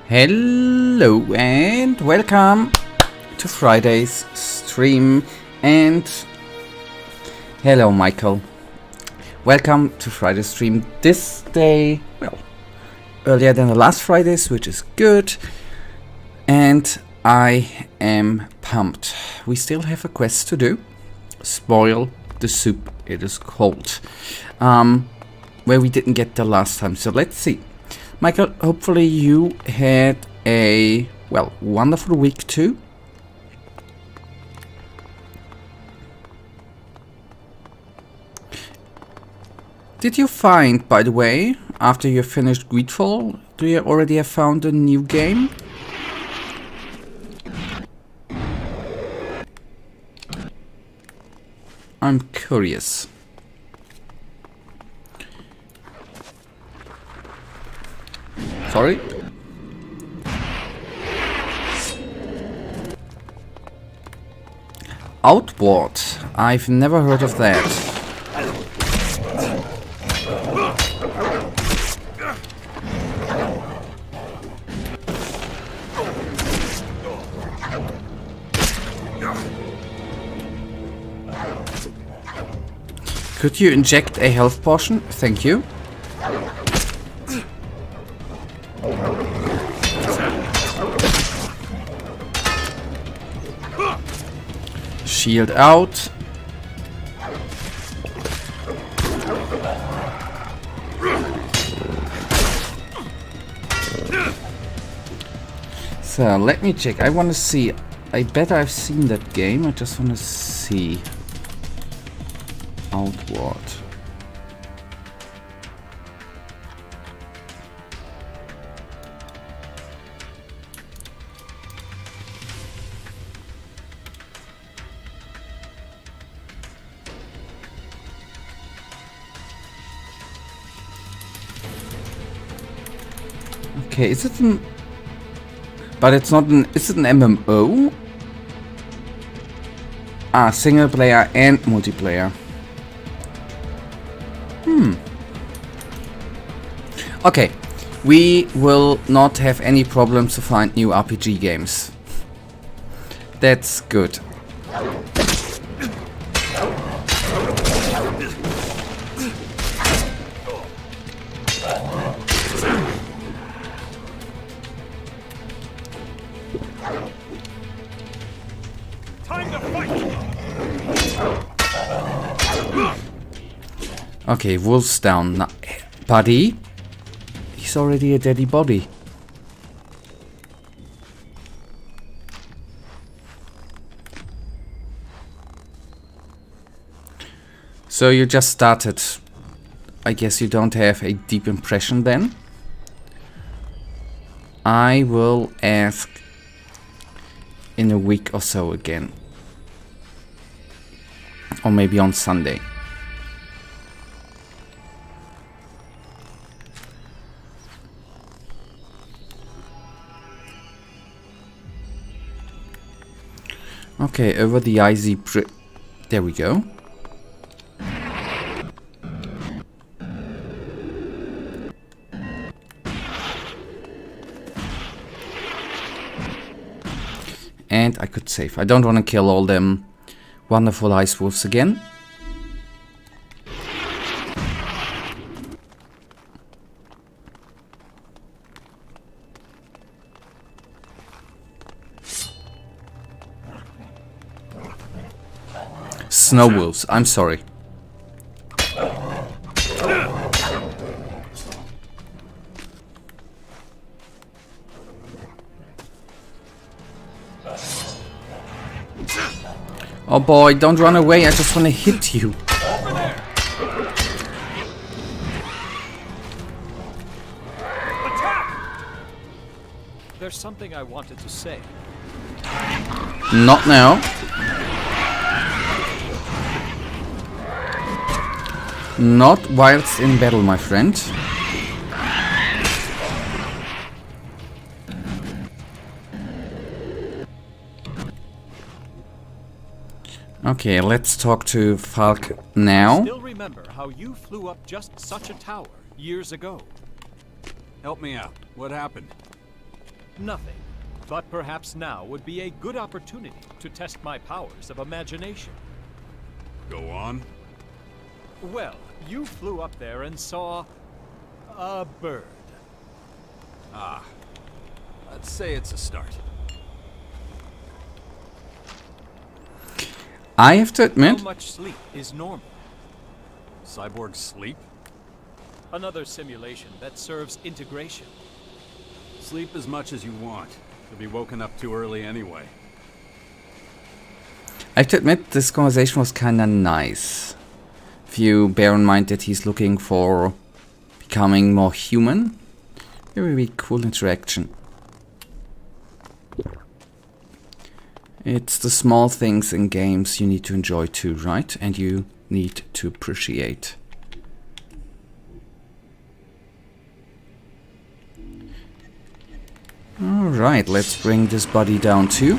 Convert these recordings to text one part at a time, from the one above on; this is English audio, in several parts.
Hello and welcome to Friday's stream, and hello Michael. Welcome to Friday's stream. This day, well, earlier than the last Fridays, which is good, and I am pumped. We still have a quest to do. Spoil the soup, it is called, where we didn't get the last time, so let's see. Michael, hopefully you had a, well, wonderful week too. Did you find, by the way, after you finished Greedfall, do you already have found a new game? I'm curious. Sorry? Outward. I've never heard of that. Could you inject a health potion? Thank you. Shield out. So let me check. I want to see. I bet I've seen that game. I just want to see. Outward. Okay, is it an... But it's not an... Is it an MMO? Ah, single player and multiplayer. Okay, we will not have any problems to find new RPG games. That's good. Okay, wolf's down. Now, buddy? He's already a dead body. So you just started. I guess you don't have a deep impression then. I will ask in a week or so again. Or maybe on Sunday. Okay, over the icy bridge. There we go. And I could save. I don't want to kill all them wonderful ice wolves again. Snow wolves, I'm sorry. Oh boy, don't run away, I just want to hit you. There's something I wanted to say. Not now. Not whilst in battle, my friend. Okay, let's talk to Falk now. Still remember how you flew up just such a tower years ago. Help me out. What happened? Nothing. But perhaps now would be a good opportunity to test my powers of imagination. Go on. Well, you flew up there and saw a bird. Ah. Let's say it's a start. I have to admit, How much sleep is normal? Cyborgs sleep? Another simulation that serves integration. Sleep as much as you want. You'll be woken up too early anyway. I have to admit, this conversation was kinda nice. If you bear in mind that he's looking for becoming more human, very cool interaction. It's the small things in games you need to enjoy too, right? And you need to appreciate. Alright, let's bring this body down too.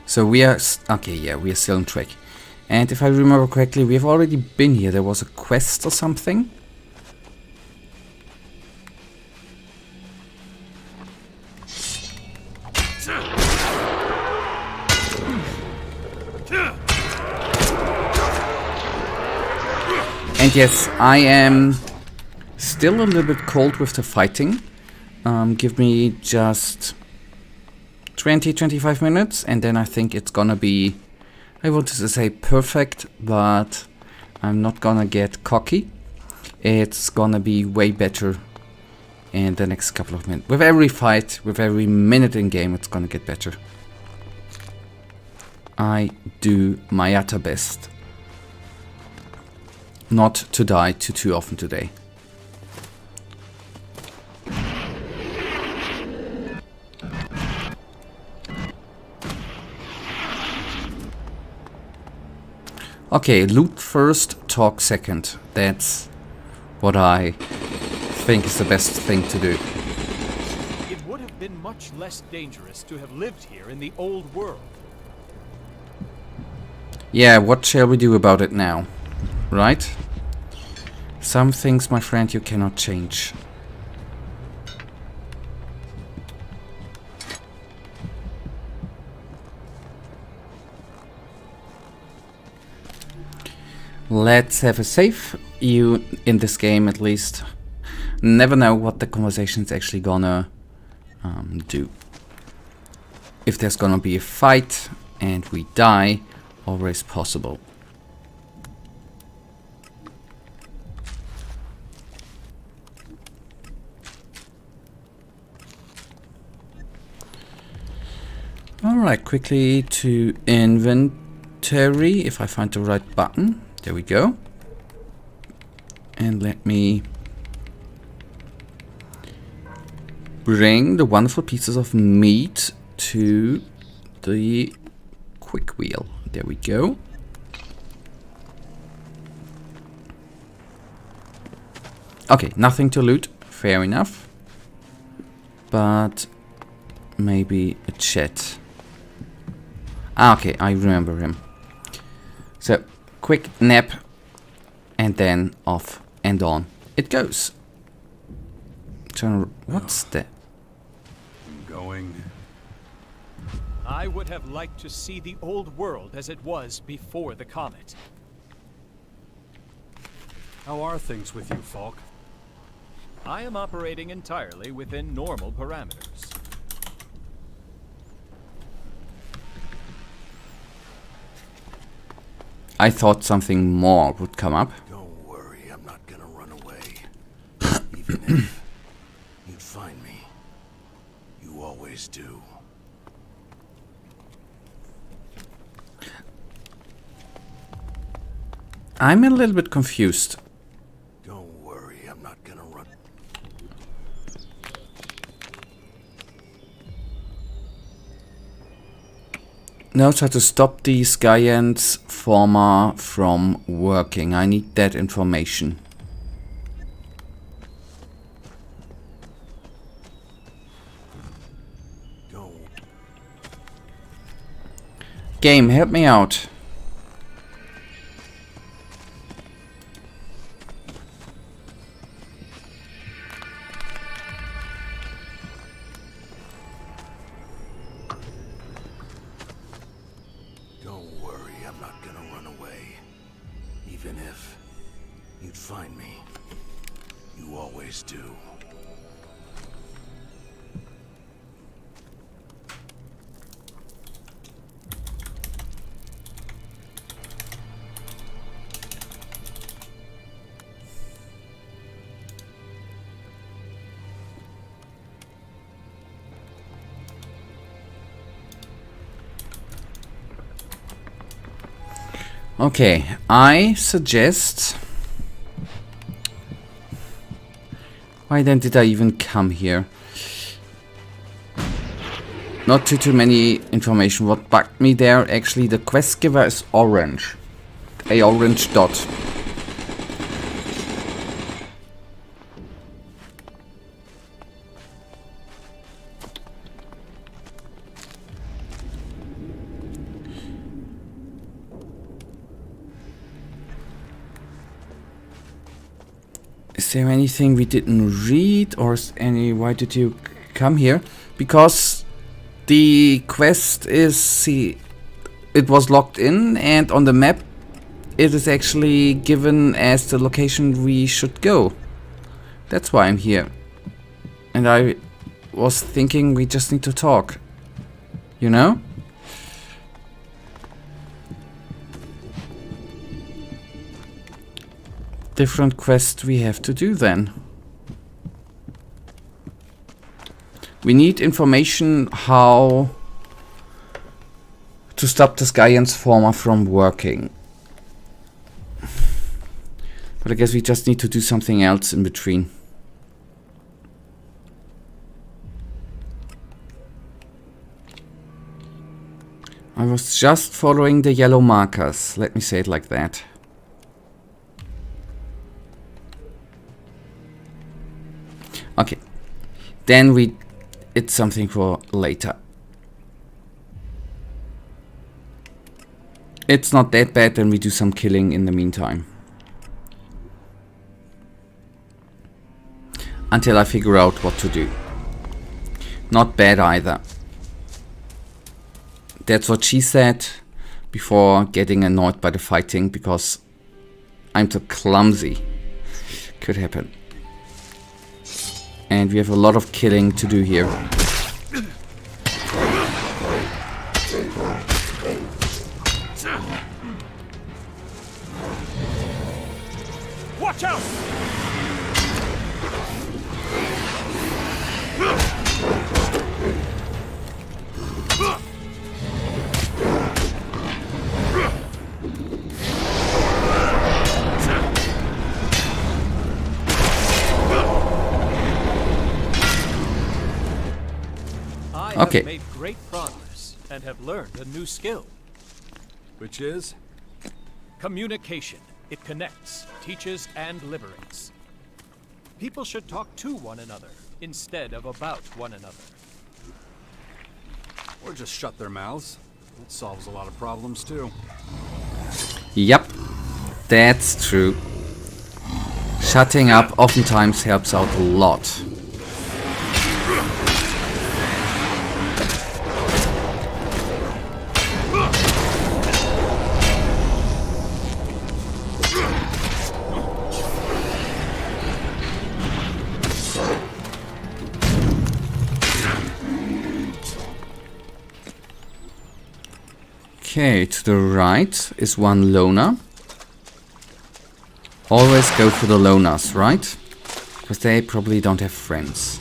So we are... okay, yeah, we are still on track. And if I remember correctly, we have already been here. There was a quest or something. And yes, I am still a little bit cold with the fighting. Give me just 20-25 minutes and then I think it's gonna be, I wanted to say perfect, but I'm not gonna get cocky. It's gonna be way better in the next couple of minutes. With every fight, with every minute in game, it's gonna get better. I do my utter best not to die too often today. Okay, loot first, talk second. That's what I think is the best thing to do. It would have been much less dangerous to have lived here in the old world. Yeah, what shall we do about it now? Right? Some things, my friend, you cannot change. Let's have a save. You, in this game at least, never know what the conversation's actually gonna do. If there's gonna be a fight and we die, always possible. Alright, quickly to inventory, if I find the right button. There we go. And let me bring the wonderful pieces of meat to the quick wheel. There we go. Okay, nothing to loot. Fair enough. But maybe a chat. Ah, okay, I remember him. So, quick nap, and then off and on it goes. Turn. What's that? I'm going. I would have liked to see the old world as it was before the comet. How are things with you, Falk? I am operating entirely within normal parameters. I thought something more would come up. Don't worry, I'm not gonna run away. Even if you'd find me, you always do. I'm a little bit confused. Don't worry, I'm not gonna run. Knows how to stop these Gaians former from working. I need that information. Don't. Game, help me out. Don't worry, I'm not gonna run away. Even if you'd find me. You always do. Okay, I suggest... Why then did I even come here? Not too many information. What bugged me there, actually, the quest giver is orange. A orange dot. Is there anything we didn't read, or why did you come here? Because the quest is, it was locked in, and on the map it is actually given as the location we should go. That's why I'm here. And I was thinking we just need to talk. You know? Different quest we have to do then. We need information how to stop the Skyensformer from working. But I guess we just need to do something else in between. I was just following the yellow markers, let me say it like that. Okay, then it's something for later. It's not that bad, then we do some killing in the meantime. Until I figure out what to do. Not bad either. That's what she said before getting annoyed by the fighting, because I'm so clumsy. Could happen. And we have a lot of killing to do here. Watch out! Okay. Have made great progress and have learned a new skill. Which is? Communication. It connects, teaches, and liberates. People should talk to one another instead of about one another. Or just shut their mouths. That solves a lot of problems too. Yep, that's true. Shutting up oftentimes helps out a lot. Okay, to the right is one loner. Always go for the loners, right? Because they probably don't have friends.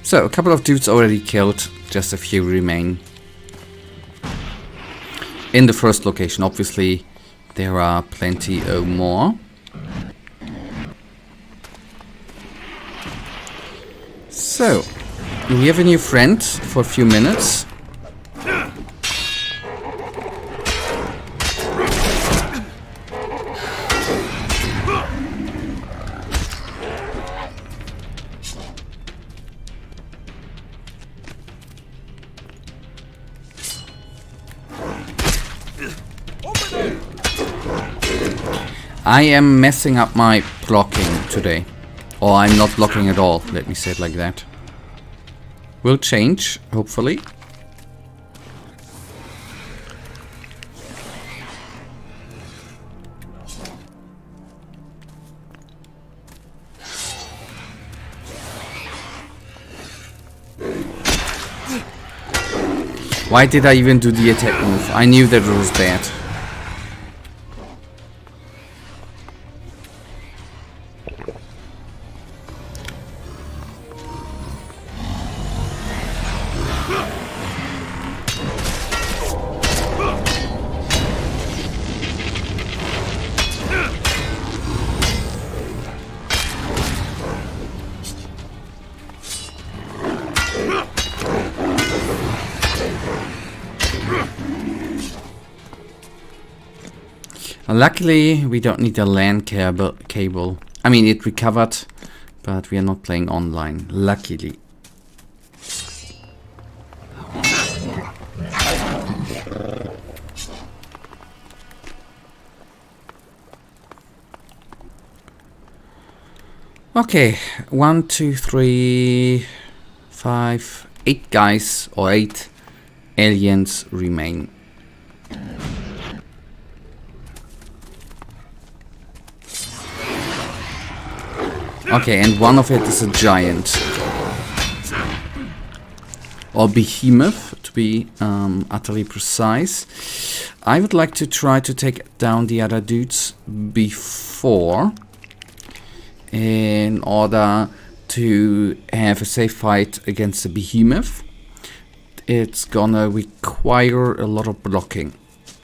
So, a couple of dudes already killed, just a few remain. In the first location, obviously, there are plenty more. So, we have a new friend for a few minutes. I am messing up my blocking today. Or I'm not blocking at all, let me say it like that. Will change, hopefully. Why did I even do the attack move? I knew that it was bad. Luckily, we don't need a LAN cable. I mean, it recovered, but we are not playing online. Luckily. Okay, 1, 2, 3, 5, 8 guys or 8 aliens remain. Okay, and one of it is a giant. Or behemoth, to be utterly precise. I would like to try to take down the other dudes before, in order to have a safe fight against the behemoth. It's gonna require a lot of blocking,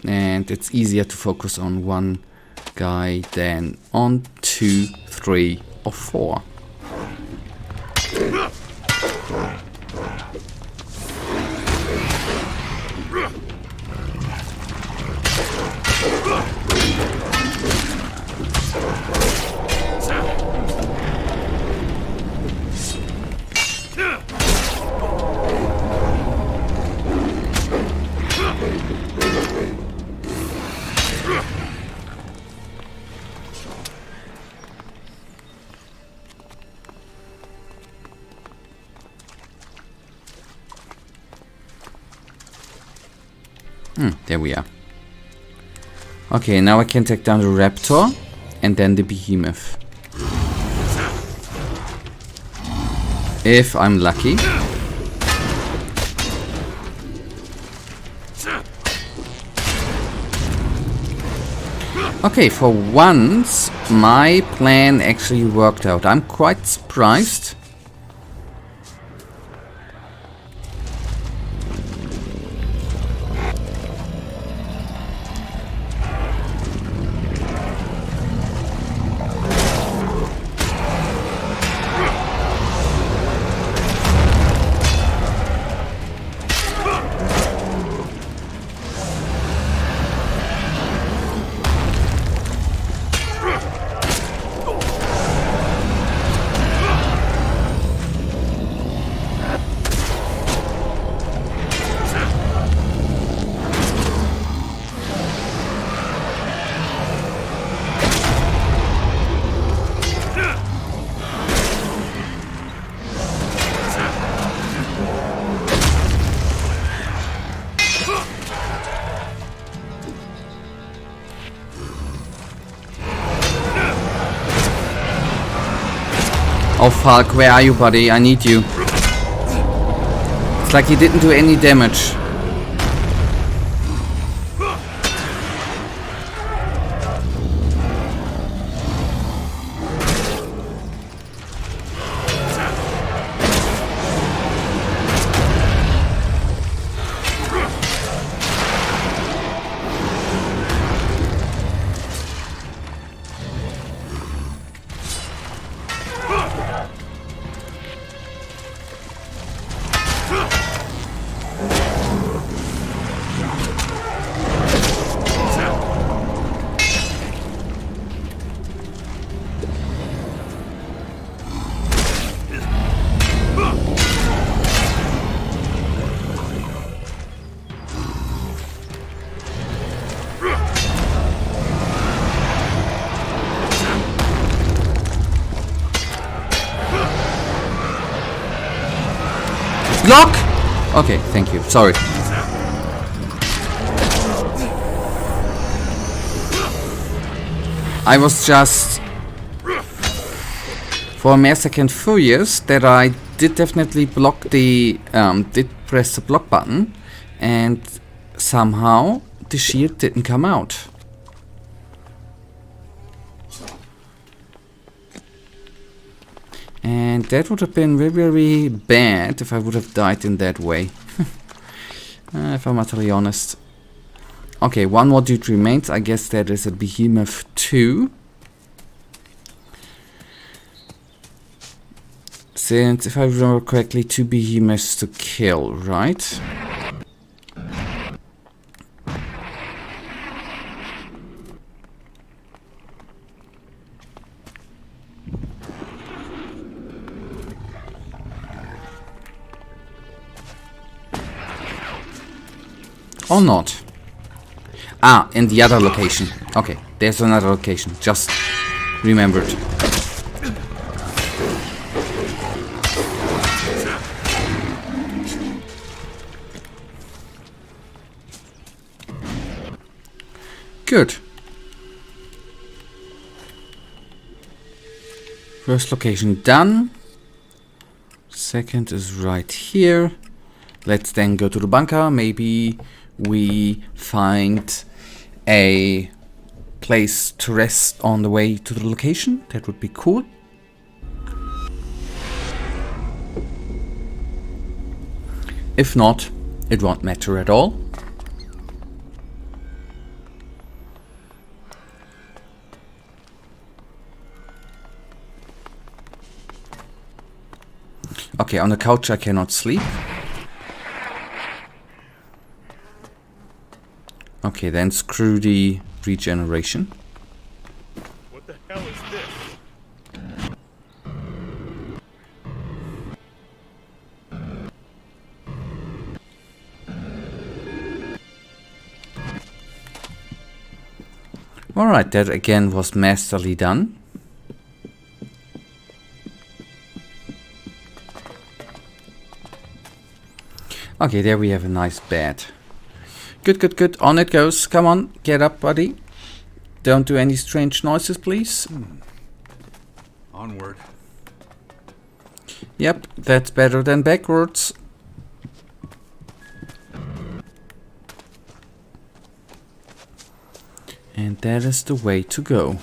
and it's easier to focus on one guy than on 2, 3 or 4. There we are. Okay, now I can take down the raptor and then the behemoth. If I'm lucky. Okay, for once my plan actually worked out. I'm quite surprised. Oh fuck, where are you, buddy? I need you. It's like he didn't do any damage. Okay, thank you. Sorry. I was just for a mere second furious that I did definitely did press the block button, and somehow the shield didn't come out. And that would have been very, very bad if I would have died in that way. If I'm utterly honest. Okay, one more dude remains. I guess that is a behemoth 2. Since, if I remember correctly, 2 behemoths to kill, right? Or not. Ah, in the other location. Okay, there's another location. Just remembered. Good. First location done. Second is right here. Let's then go to the bunker. Maybe we find a place to rest on the way to the location. That would be cool. If not, it won't matter at all. Okay, on the couch I cannot sleep. Okay, then screw the regeneration. What the hell is this? Alright, that again was masterly done. Okay, there we have a nice bed. Good, good, good. On it goes. Come on, get up, buddy. Don't do any strange noises, please. Onward. Yep, that's better than backwards. And that is the way to go.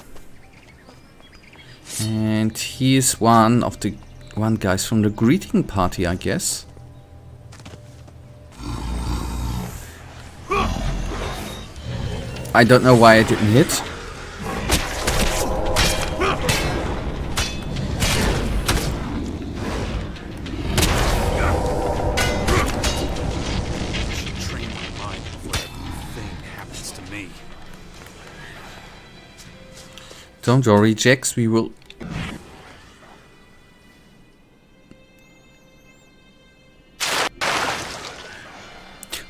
And he is one guys from the greeting party, I guess. I don't know why I didn't hit. Train my mind before everything happens to me. Don't worry, Jax, we will...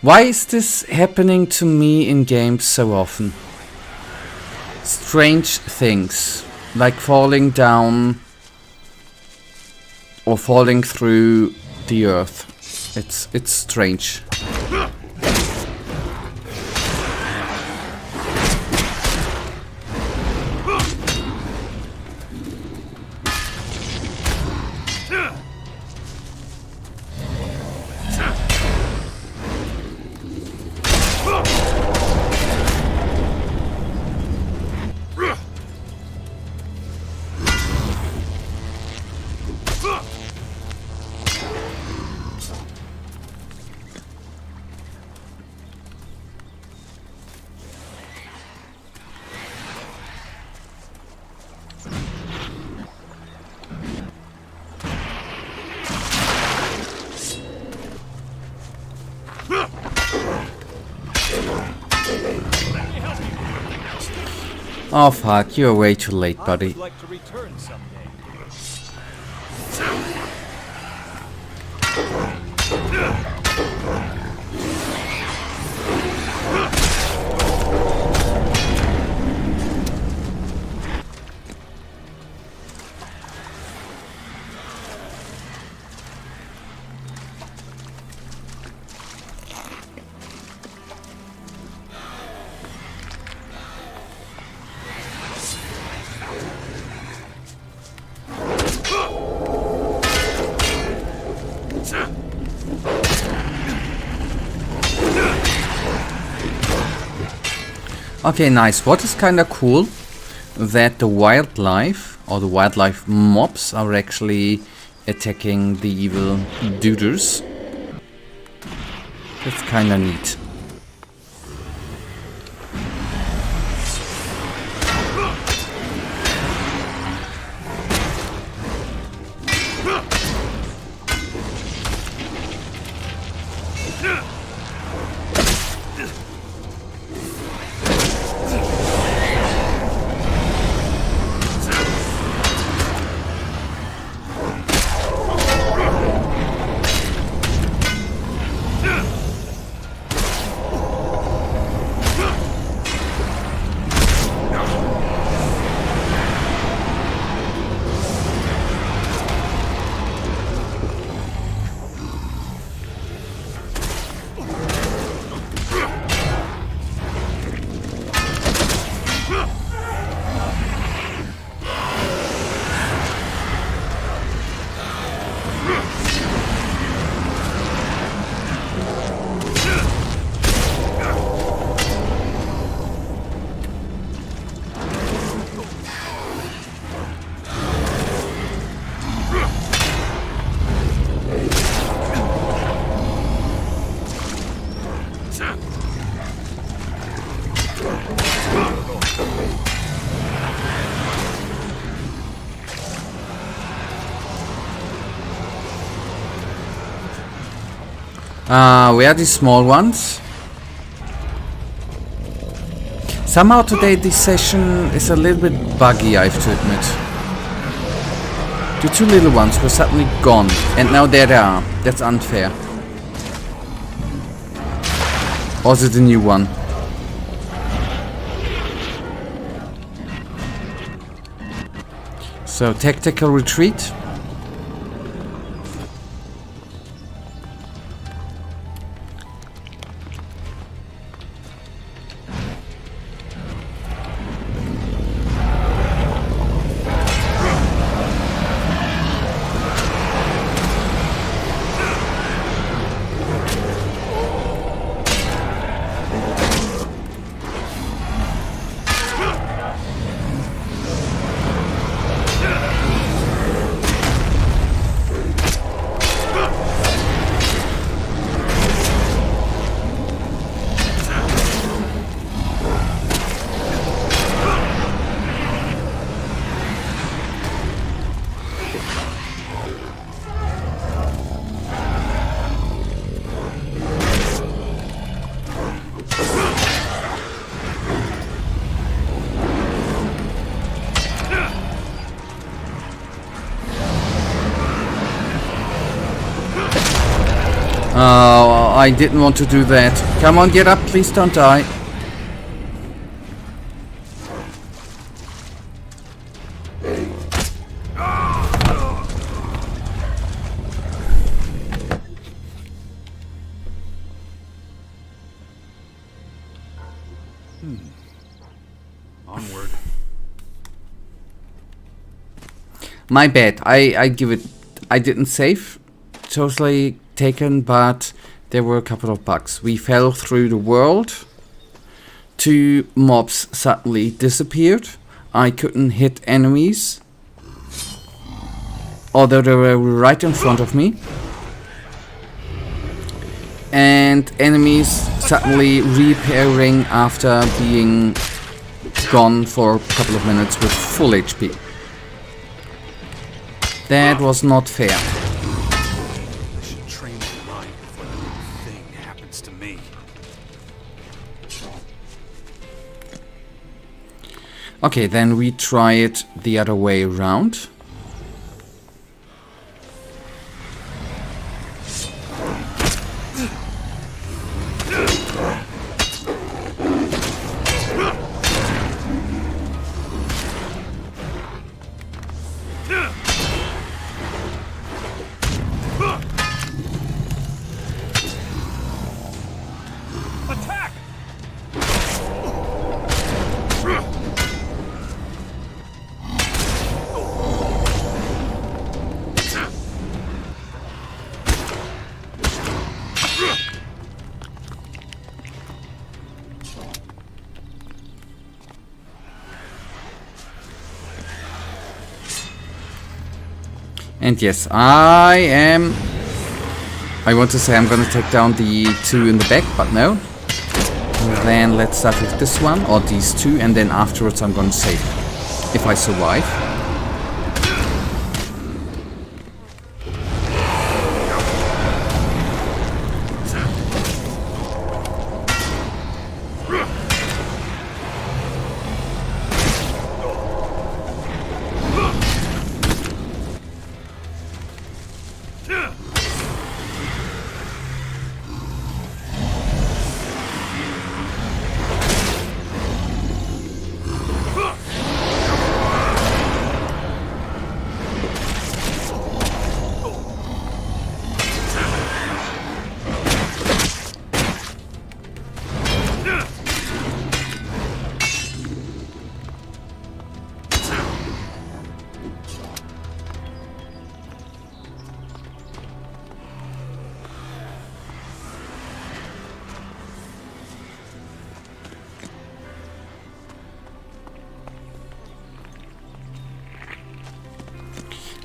Why is this happening to me in games so often? Strange things, like falling down or falling through the earth. It's strange. Oh fuck, you're way too late, I buddy. would like to return someday. Okay, nice. What is kind of cool that the wildlife or the wildlife mobs are actually attacking the evil duders. That's kind of neat. Where are the small ones? Somehow today this session is a little bit buggy, I have to admit. The two little ones were suddenly gone, and now there they are. That's unfair. Or is it a new one? So, tactical retreat. Oh, I didn't want to do that. Come on, get up, please don't die. Onward. My bad. I give it. I didn't save. Totally taken, but there were a couple of bugs. We fell through the world. Two mobs suddenly disappeared. I couldn't hit enemies, although they were right in front of me. And enemies suddenly reappearing after being gone for a couple of minutes with full HP. That was not fair. I should train my mind before the thing happens to me. Okay, then we try it the other way around. And yes, I want to say I'm gonna take down the 2 in the back, but no. Then let's start with this one, or these 2, and then afterwards I'm gonna save. If I survive.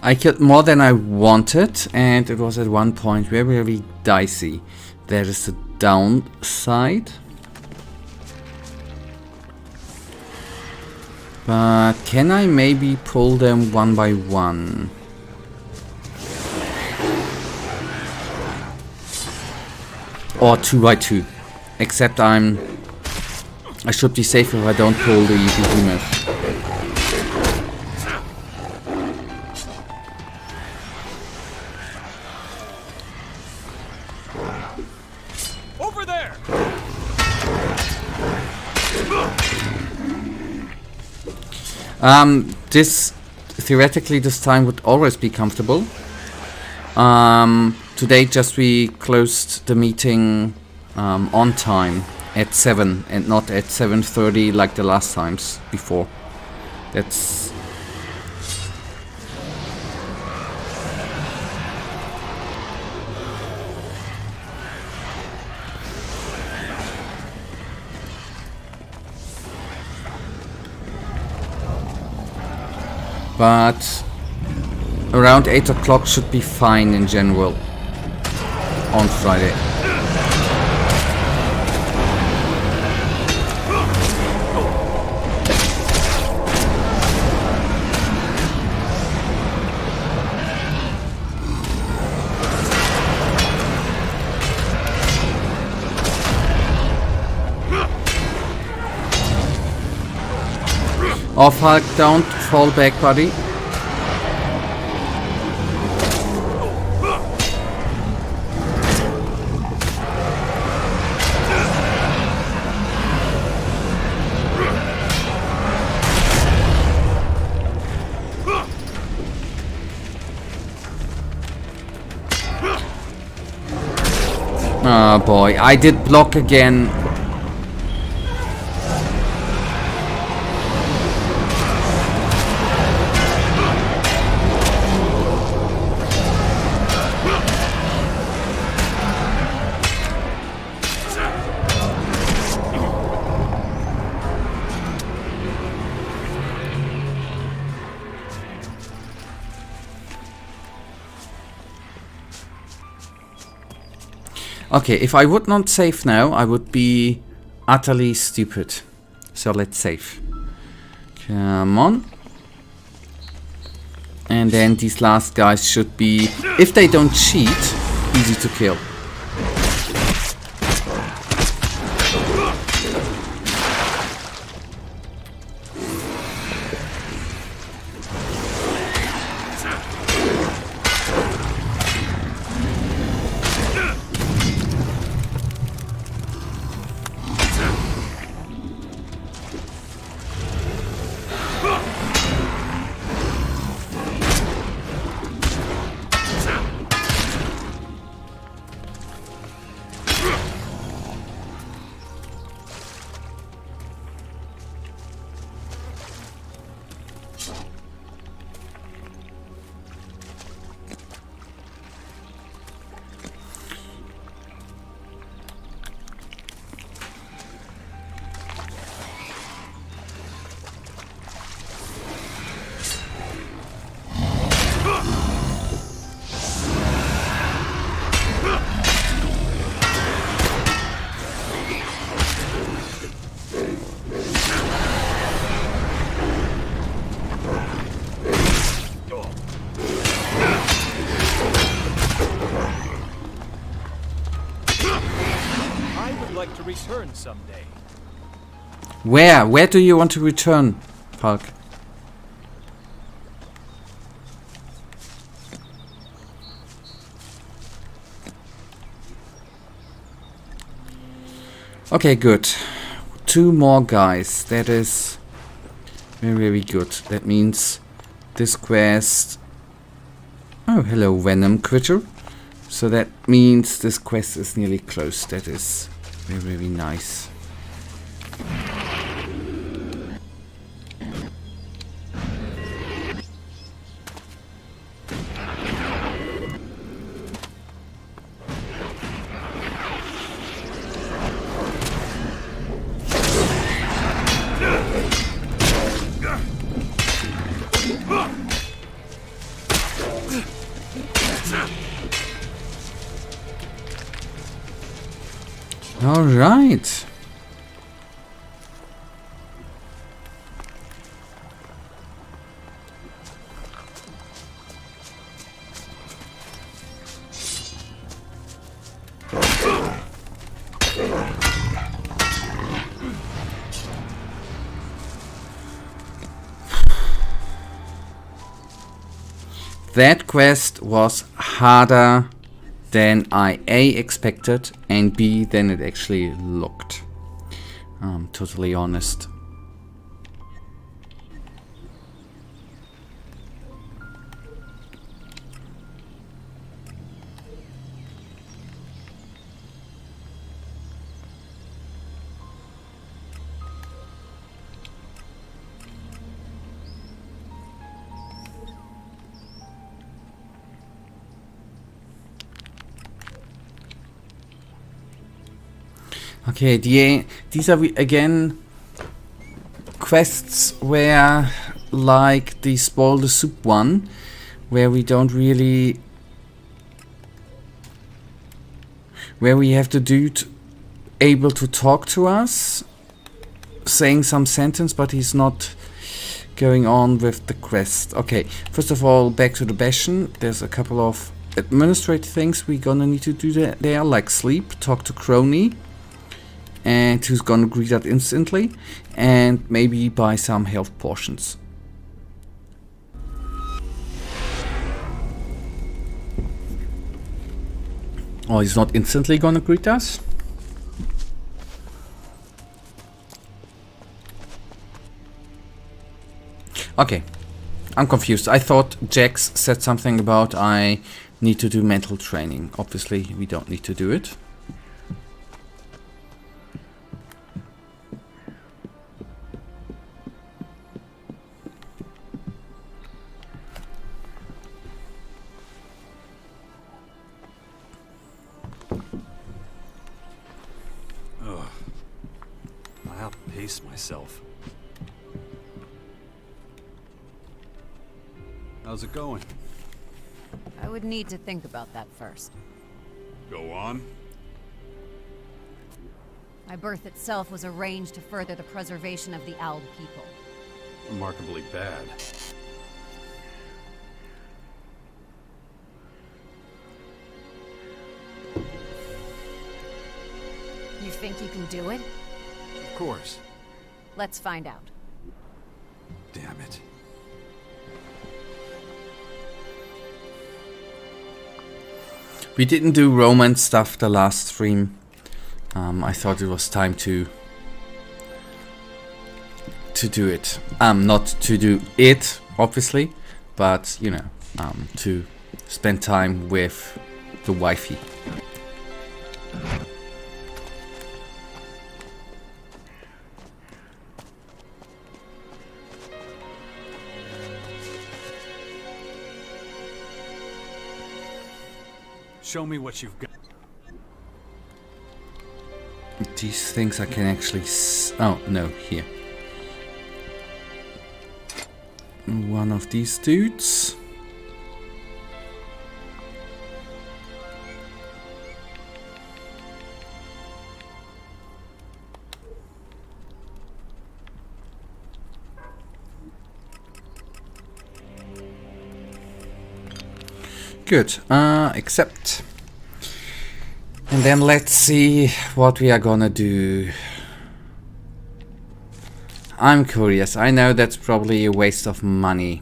I killed more than I wanted, and it was at one point very, very dicey. There is a downside. But can I maybe pull them one by one? Or 2 by 2. Except I should be safe if I don't pull the behemoth. Over there! This theoretically this time would always be comfortable. Today just we closed the meeting on time at 7 and not at 7:30 like the last times before. That's but around 8 o'clock should be fine in general on Friday. Off Hulk, don't fall back, buddy. Oh boy, I did block again. Okay, if I would not save now, I would be utterly stupid. So let's save. Come on. And then these last guys should be, if they don't cheat, easy to kill. return someday. Where? Where do you want to return, Falk? Okay, good. 2 more guys. That is very, very good. That means this quest... Oh, hello, Venom Critter. So that means this quest is nearly closed. That is very, very nice. All right. That quest was harder than I A expected and B than it actually looked. I'm totally honest. Okay, these are again quests where, like the Spoil the Soup one, where we don't really... where we have the dude able to talk to us, saying some sentence, but he's not going on with the quest. Okay, first of all, back to the Bastion. There's a couple of administrative things we're gonna need to do there, like sleep, talk to Crony, and who's gonna greet that instantly, and maybe buy some health potions. Oh, he's not instantly gonna greet us? Okay, I'm confused. I thought Jax said something about I need to do mental training. Obviously, we don't need to do it. I'll pace myself. How's it going? I would need to think about that first. Go on. My birth itself was arranged to further the preservation of the Owl people. Remarkably bad. You think you can do it? Of course. Let's find out. Damn it. We didn't do romance stuff the last stream. I thought it was time to do it. Not to do it, obviously, but you know, to spend time with the wifey. Show me what you've got. These things I can actually oh, no, here. One of these dudes. Good, except And then let's see what we are gonna do. I'm curious. I know that's probably a waste of money.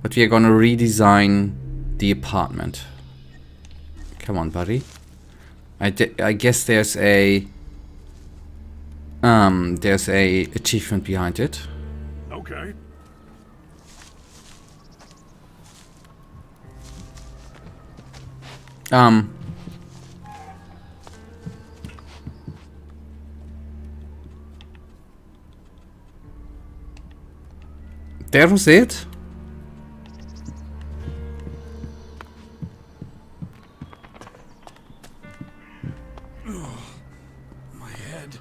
But we are gonna redesign the apartment. Come on, buddy. I guess there's a achievement behind it. Okay. That was it? My head.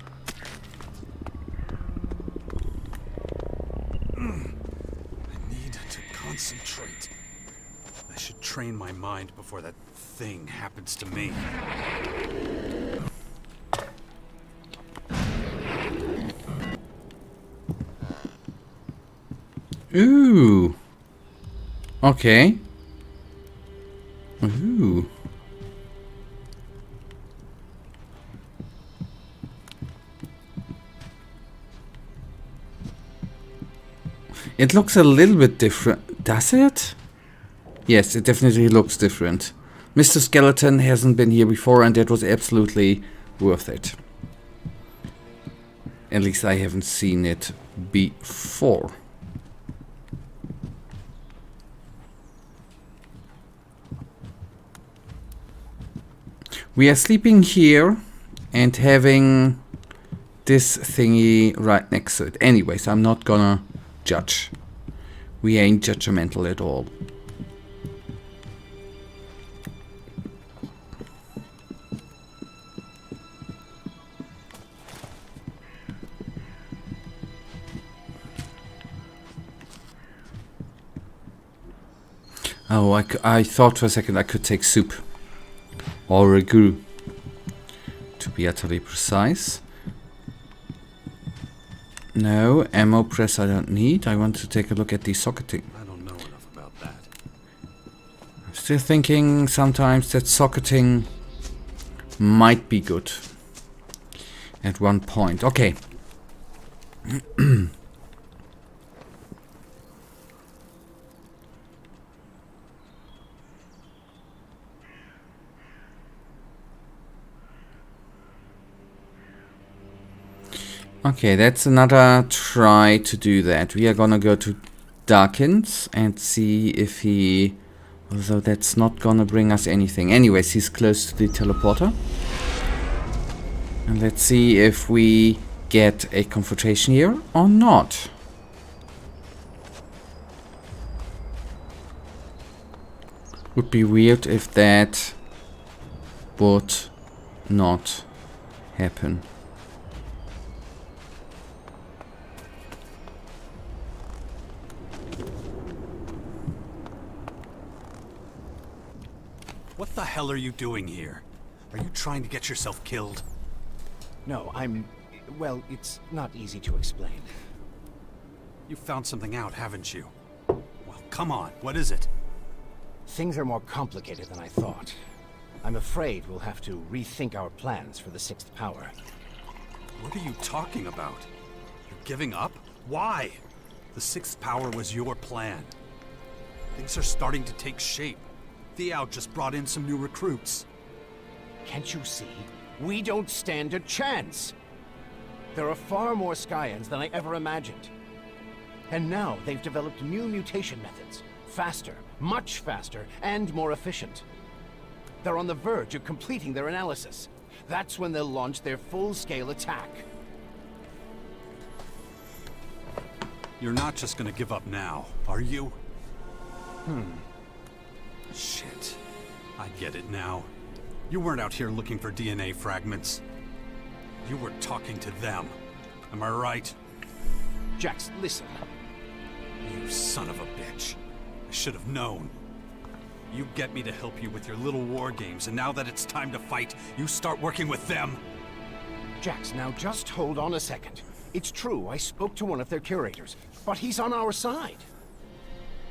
I need to concentrate. I should train my mind before that thing happens to me. Ooh. Okay. Ooh. It looks a little bit different. Does it? Yes, it definitely looks different. Mr. Skeleton hasn't been here before, and that was absolutely worth it. At least I haven't seen it before. We are sleeping here and having this thingy right next to it. Anyways, I'm not gonna judge. We ain't judgmental at all. Oh, I thought for a second I could take soup. Or ragu, to be utterly precise. No, ammo press I don't need. I want to take a look at the socketing. I don't know enough about that. I'm still thinking sometimes that socketing might be good. At one point. Okay. Okay, that's another try to do that. We are gonna go to Darkins and see if he... Although that's not gonna bring us anything. Anyways, he's close to the teleporter. And let's see if we get a confrontation here or not. Would be weird if that would not happen. What the hell are you doing here? Are you trying to get yourself killed? No, well, it's not easy to explain. You found something out, haven't you? Well, come on, what is it? Things are more complicated than I thought. I'm afraid we'll have to rethink our plans for the sixth power. What are you talking about? You're giving up? Why? The sixth power was your plan. Things are starting to take shape. Theo just brought in some new recruits. Can't you see? We don't stand a chance! There are far more Skyans than I ever imagined. And now they've developed new mutation methods. Faster, much faster, and more efficient. They're on the verge of completing their analysis. That's when they'll launch their full-scale attack. You're not just gonna give up now, are you? Shit. I get it now. You weren't out here looking for DNA fragments. You were talking to them. Am I right? Jax, listen. You son of a bitch. I should have known. You get me to help you with your little war games, and now that it's time to fight, you start working with them. Jax, now just hold on a second. It's true, I spoke to one of their curators, but he's on our side.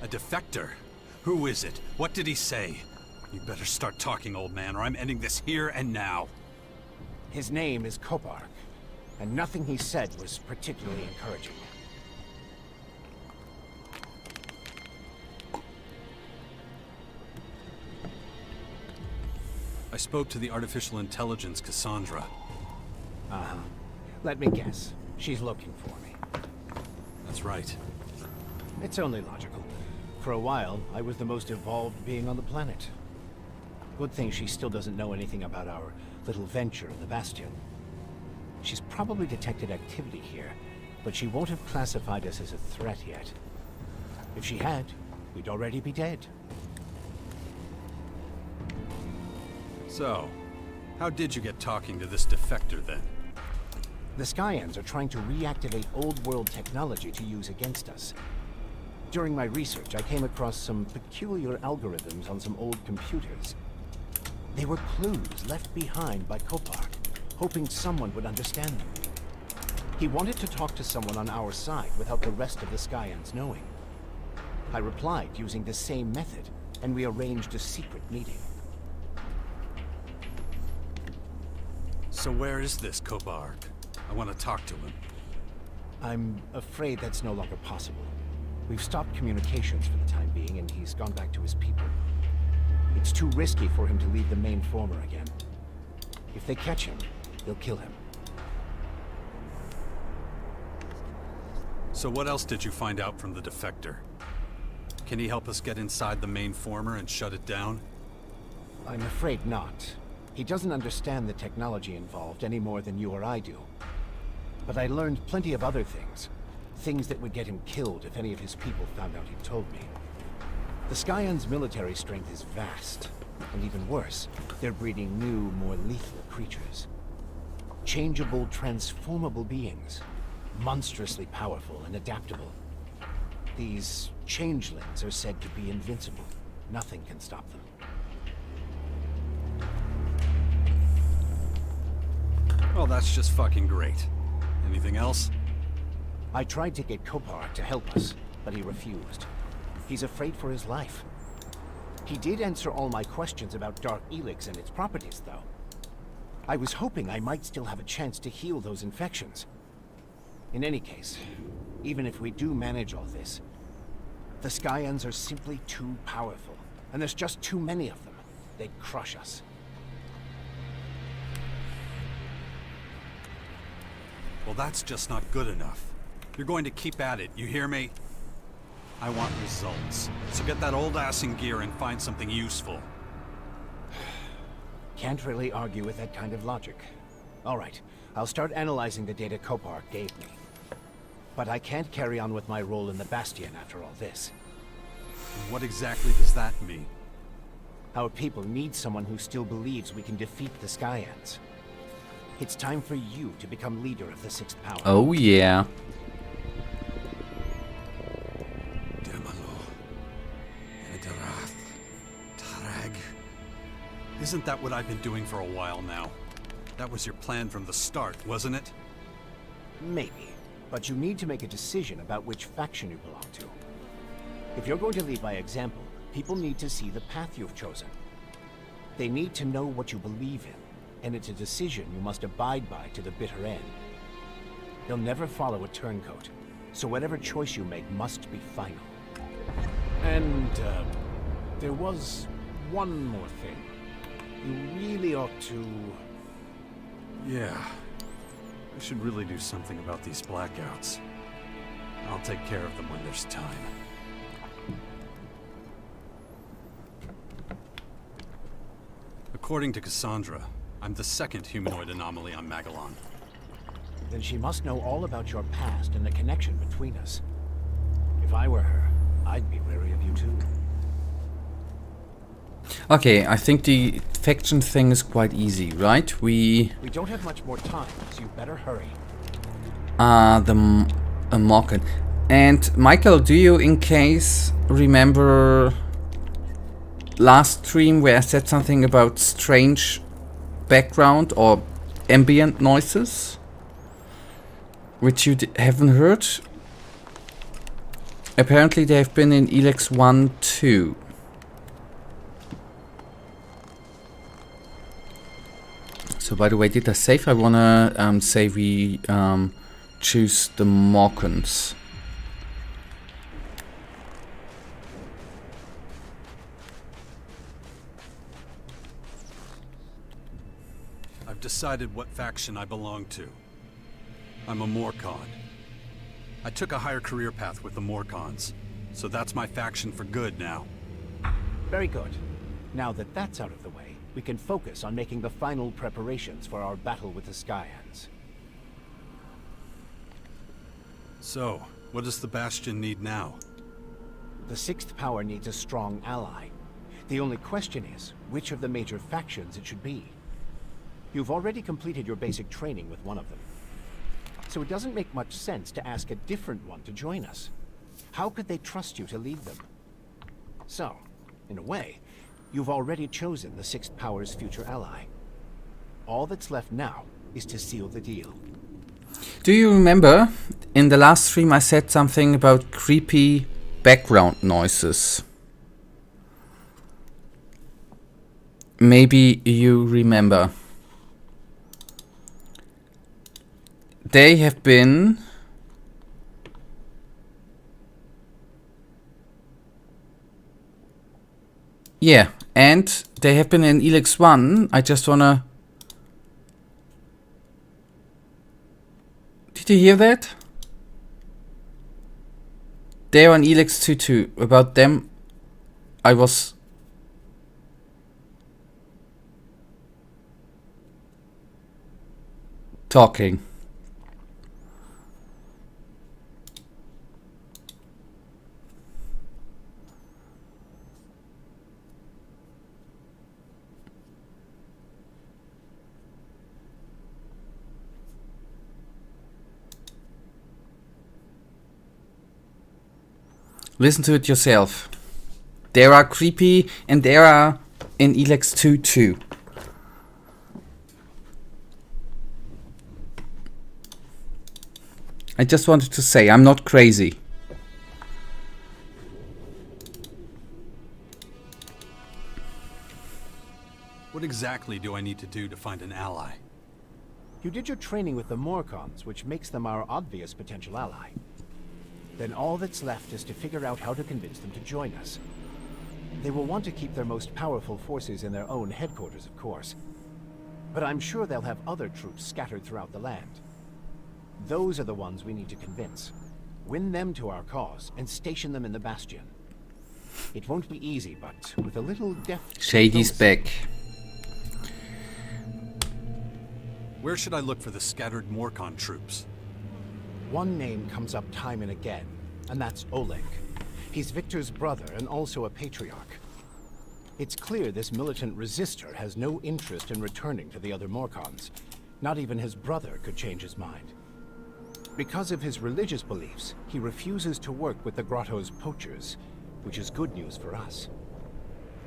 A defector? Who is it? What did he say? You better start talking, old man, or I'm ending this here and now. His name is Kobark, and nothing he said was particularly encouraging. I spoke to the artificial intelligence, Cassandra. Uh-huh. Let me guess. She's looking for me. That's right. It's only logical. For a while, I was the most evolved being on the planet. Good thing she still doesn't know anything about our little venture in the Bastion. She's probably detected activity here, but she won't have classified us as a threat yet. If she had, we'd already be dead. So, how did you get talking to this defector then? The Skyans are trying to reactivate old-world technology to use against us. During my research, I came across some peculiar algorithms on some old computers. They were clues left behind by Kobark, hoping someone would understand them. He wanted to talk to someone on our side without the rest of the Skyans knowing. I replied using the same method, and we arranged a secret meeting. So where is this Kobark? I want to talk to him. I'm afraid that's no longer possible. We've stopped communications for the time being, and he's gone back to his people. It's too risky for him to leave the main former again. If they catch him, they'll kill him. So what else did you find out from the defector? Can he help us get inside the main former and shut it down? I'm afraid not. He doesn't understand the technology involved any more than you or I do. But I learned plenty of other things. Things that would get him killed if any of his people found out he'd told me. The Skyans' military strength is vast. And even worse, they're breeding new, more lethal creatures. Changeable, transformable beings. Monstrously powerful and adaptable. These changelings are said to be invincible. Nothing can stop them. Oh, that's just fucking great. Anything else? I tried to get Kobark to help us, but he refused. He's afraid for his life. He did answer all my questions about Dark Elex and its properties, though. I was hoping I might still have a chance to heal those infections. In any case, even if we do manage all this, the Skyans are simply too powerful, and there's just too many of them. They'd crush us. Well, that's just not good enough. You're going to keep at it, you hear me? I want results. So get that old ass in gear and find something useful. Can't really argue with that kind of logic. All right, I'll start analyzing the data Kobark gave me. But I can't carry on with my role in the Bastion after all this. What exactly does that mean? Our people need someone who still believes we can defeat the Skyans. It's time for you to become leader of the Sixth Power. Oh yeah. Isn't that what I've been doing for a while now? That was your plan from the start, wasn't it? Maybe, but you need to make a decision about which faction you belong to. If you're going to lead by example, people need to see the path you've chosen. They need to know what you believe in, and it's a decision you must abide by to the bitter end. They'll never follow a turncoat, so whatever choice you make must be final. And, there was one more thing. You really ought to... Yeah. I should really do something about these blackouts. I'll take care of them when there's time. According to Cassandra, I'm the second humanoid anomaly on Magellan. Then she must know all about your past and the connection between us. If I were her, I'd be wary of you too. Okay, I think the faction thing is quite easy, right? We don't have much more time, so you better hurry. the market. And Michael, do you in case remember last stream where I said something about strange background or ambient noises? Which you haven't heard? Apparently they have been in Elex 1 too. by the way, did I save? I wanna say we choose the Morkans. I've decided what faction I belong to. I'm a Morkan. I took a higher career path with the Morkans, so that's my faction for good now. Very good. Now that that's out of the way, we can focus on making the final preparations for our battle with the Skyans. So, what does the Bastion need now? The Sixth Power needs a strong ally. The only question is, which of the major factions it should be. You've already completed your basic training with one of them. So it doesn't make much sense to ask a different one to join us. How could they trust you to lead them? So, in a way, you've already chosen the Sixth Power's future ally. All that's left now is to seal the deal. Do you remember in the last stream I said something about creepy background noises? Maybe you remember. They have been and they have been in Elex 1. I just wanna... Did you hear that? They are on Elex 2 too. About them I was talking. Listen to it yourself. There are creepy and there are in Elex 2 too. I just wanted to say I'm not crazy. What exactly do I need to do to find an ally? You did your training with the Morkans, which makes them our obvious potential ally. Then all that's left is to figure out how to convince them to join us. They will want to keep their most powerful forces in their own headquarters, of course. But I'm sure they'll have other troops scattered throughout the land. Those are the ones we need to convince. Win them to our cause and station them in the Bastion. It won't be easy, but with a little deft... Shady's back. Where should I look for the scattered Morkan troops? One name comes up time and again, and that's Oleg. He's Victor's brother and also a patriarch. It's clear this militant resistor has no interest in returning to the other Morkans. Not even his brother could change his mind. Because of his religious beliefs, he refuses to work with the Grotto's poachers, which is good news for us.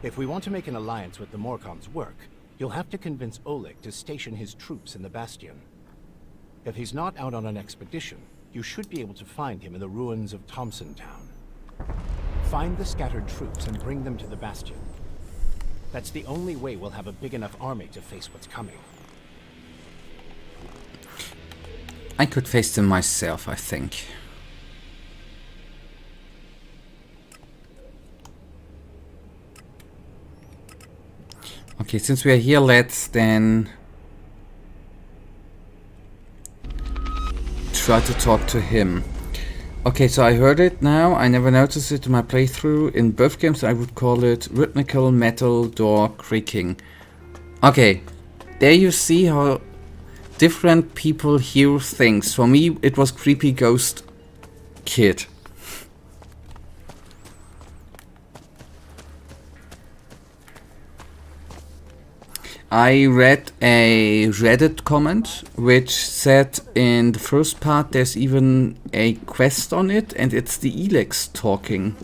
If we want to make an alliance with the Morkans work, you'll have to convince Oleg to station his troops in the Bastion. If he's not out on an expedition, you should be able to find him in the ruins of Thompson Town. Find the scattered troops and bring them to the Bastion. That's the only way we'll have a big enough army to face what's coming. I could face them myself, I think. Okay, since we are here, let's then try to talk to him. Okay, so I heard it now. I never noticed it in my playthrough. In both games I would call it rhythmical metal door creaking. Okay, there you see how different people hear things. For me it was creepy ghost kid. I read a Reddit comment which said in the first part there's even a quest on it and it's the Elex talking.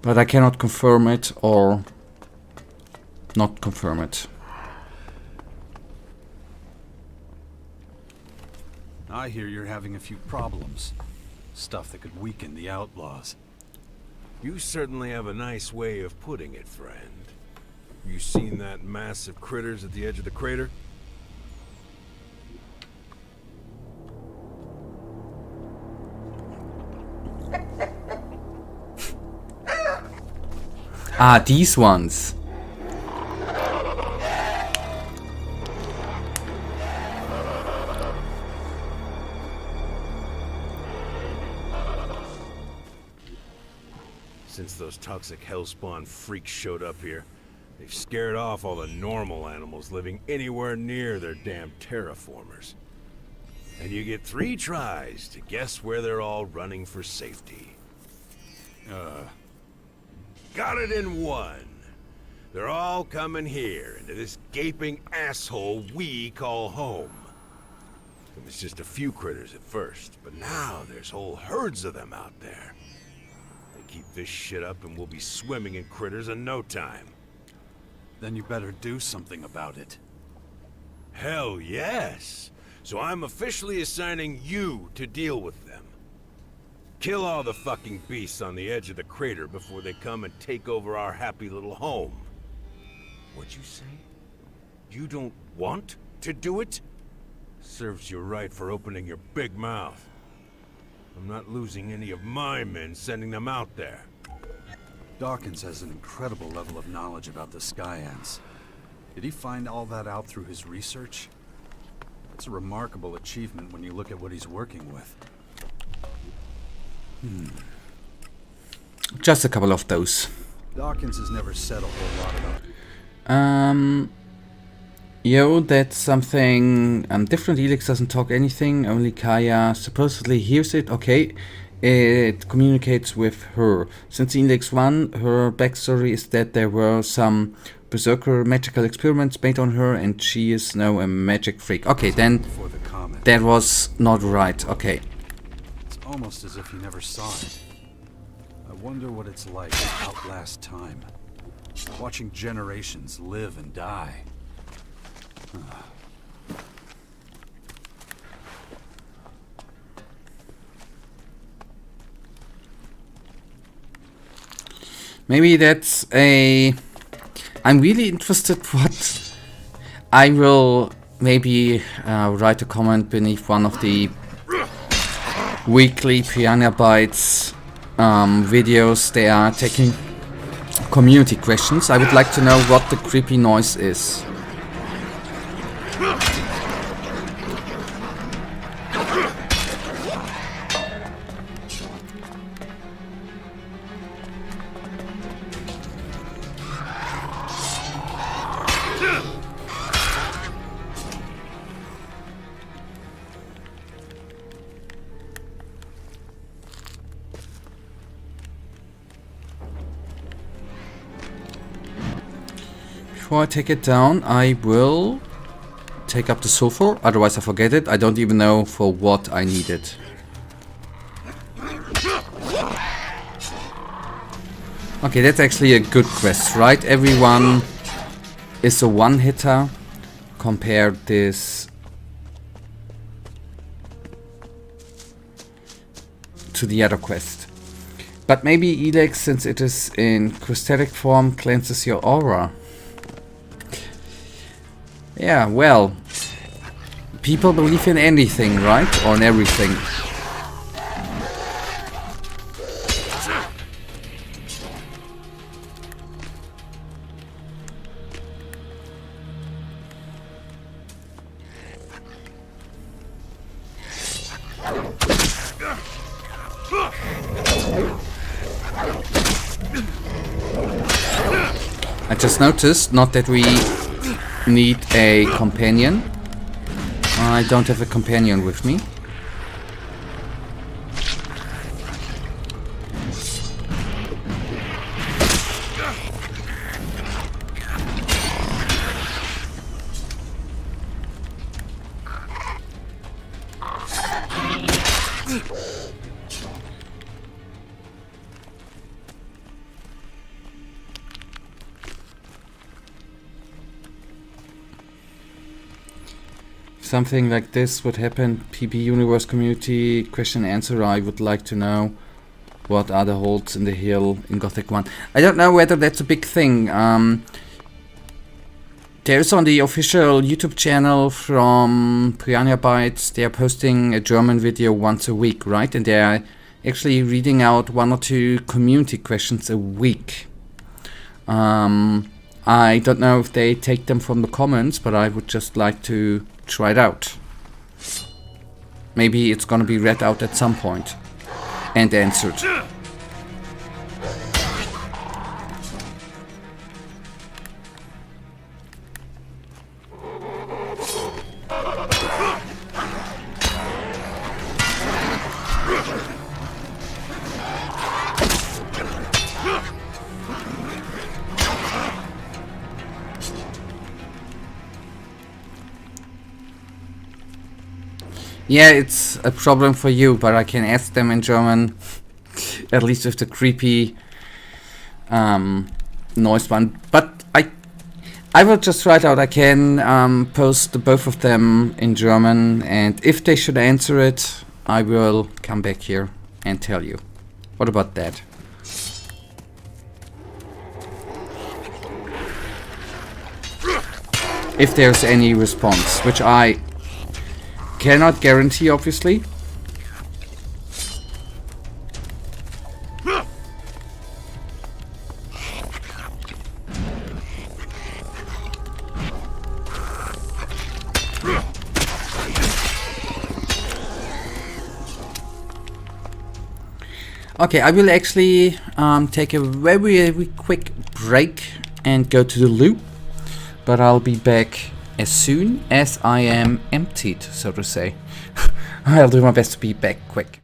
But I cannot confirm it or not confirm it. I hear you're having a few problems. Stuff that could weaken the outlaws. You certainly have a nice way of putting it, friend. You seen that mass of critters at the edge of the crater? Ah, these ones. Since those toxic hellspawn freaks showed up here, they've scared off all the normal animals living anywhere near their damn terraformers. And you get 3 tries to guess where they're all running for safety. Got it in 1. They're all coming here, into this gaping asshole we call home. It was just a few critters at first, but now there's whole herds of them out there. Keep this shit up and we'll be swimming in critters in no time. Then you better do something about it. Hell yes! So I'm officially assigning you to deal with them. Kill all the fucking beasts on the edge of the crater before they come and take over our happy little home. What'd you say? You don't want to do it? Serves you right for opening your big mouth. I'm not losing any of my men sending them out there. Dawkins has an incredible level of knowledge about the Sky Ants. Did he find all that out through his research? It's a remarkable achievement when you look at what he's working with. Just a couple of those. Dawkins has never said a whole lot about it. Yo, that's something different. Elex doesn't talk anything, only Kaya supposedly hears it. Okay, it communicates with her. Since Elex 1, her backstory is that there were some berserker magical experiments made on her and she is now a magic freak. Okay, then Before the comet. that was not right. Okay. It's almost as if he never saw it. I wonder what it's like to outlast time. Watching generations live and die. Maybe that's a... I'm really interested what... I will maybe write a comment beneath one of the weekly Piranha Bytes videos. They are taking community questions. I would like to know what the creepy noise is. Before I take it down, I will take up the sulfur, otherwise I forget it. I don't even know for what I need it. Okay, that's actually a good quest, right? Everyone is a one-hitter. Compare this to the other quest. But maybe Elex, since it is in crystallic form, cleanses your aura. Yeah, well, people believe in anything, right? Or in everything. I just noticed, not that we need a companion. I don't have a companion with me. Something like this would happen, PB Universe community question and answer. I would like to know what are the holes in the hill in Gothic 1. I don't know whether that's a big thing. There's on the official YouTube channel from Piranha Bytes, they are posting a German video once a week, right? And they are actually reading out 1 or 2 community questions a week. I don't know if they take them from the comments, but I would just like to try it out. Maybe it's gonna be read out at some point and answered. Yeah, it's a problem for you, but I can ask them in German, at least with the creepy noise one. But I will just write out. I can post the both of them in German, and if they should answer it, I will come back here and tell you. What about that? If there's any response, which I cannot guarantee, obviously. Okay, I will actually take a very quick break and go to the loo, but I'll be back as soon as I am emptied, so to say. I'll do my best to be back quick.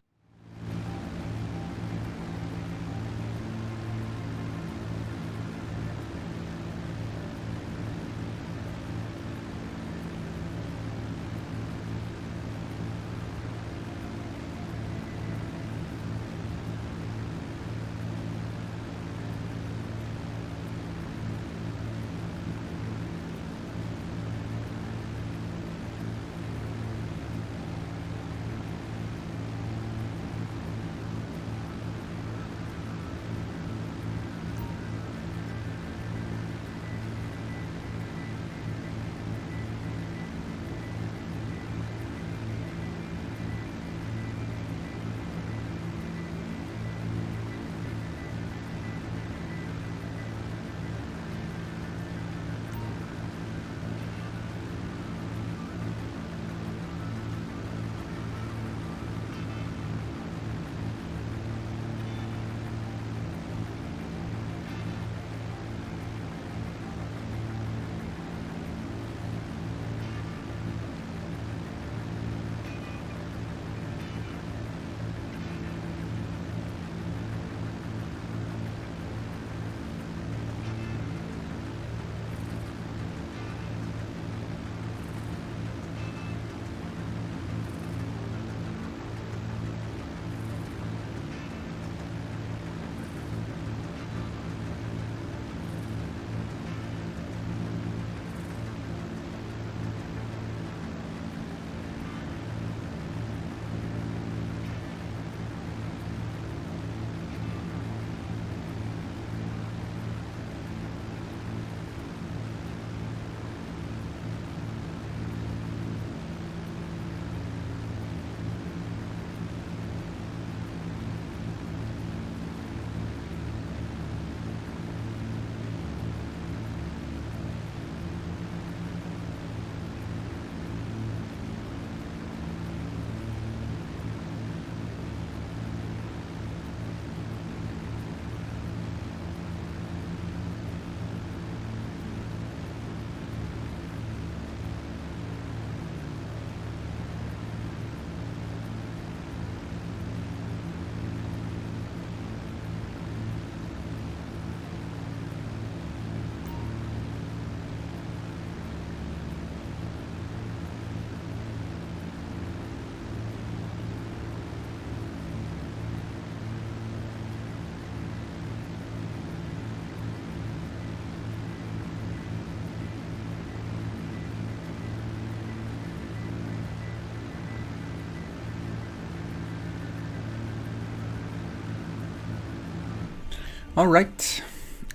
Alright,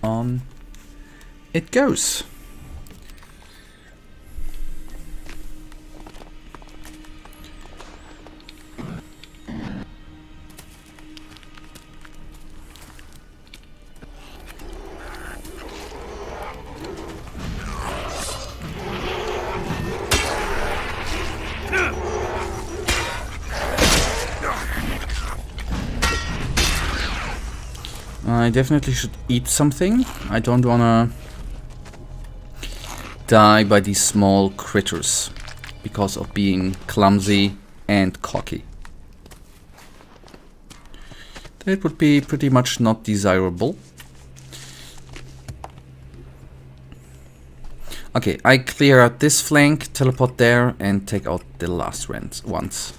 on it goes. I definitely should eat something. I don't wanna die by these small critters because of being clumsy and cocky. That would be pretty much not desirable. Okay, I clear out this flank, teleport there, and take out the last ones.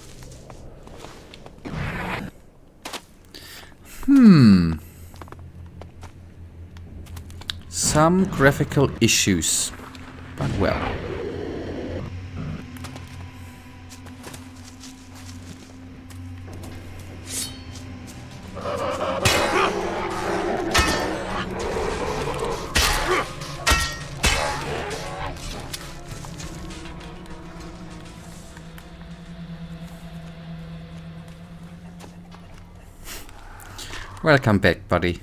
Some graphical issues, but well. Welcome back, buddy.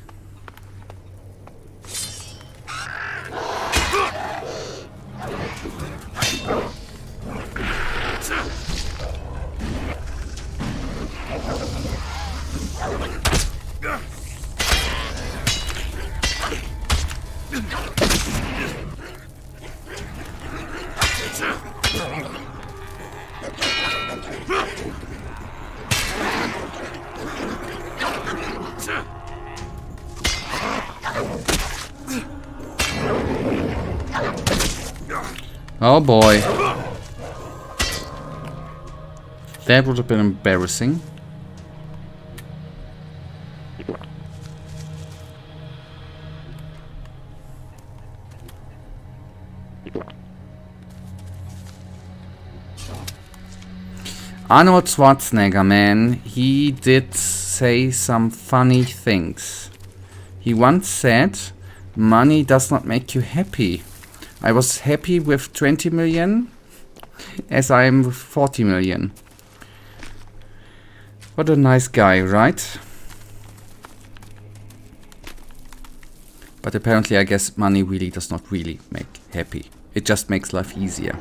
Oh boy. That would have been embarrassing. Arnold Schwarzenegger, man, he did say some funny things. He once said, money does not make you happy. I was happy with 20 million as I am with 40 million. What a nice guy, right? But apparently I guess money really does not really make happy. It just makes life easier.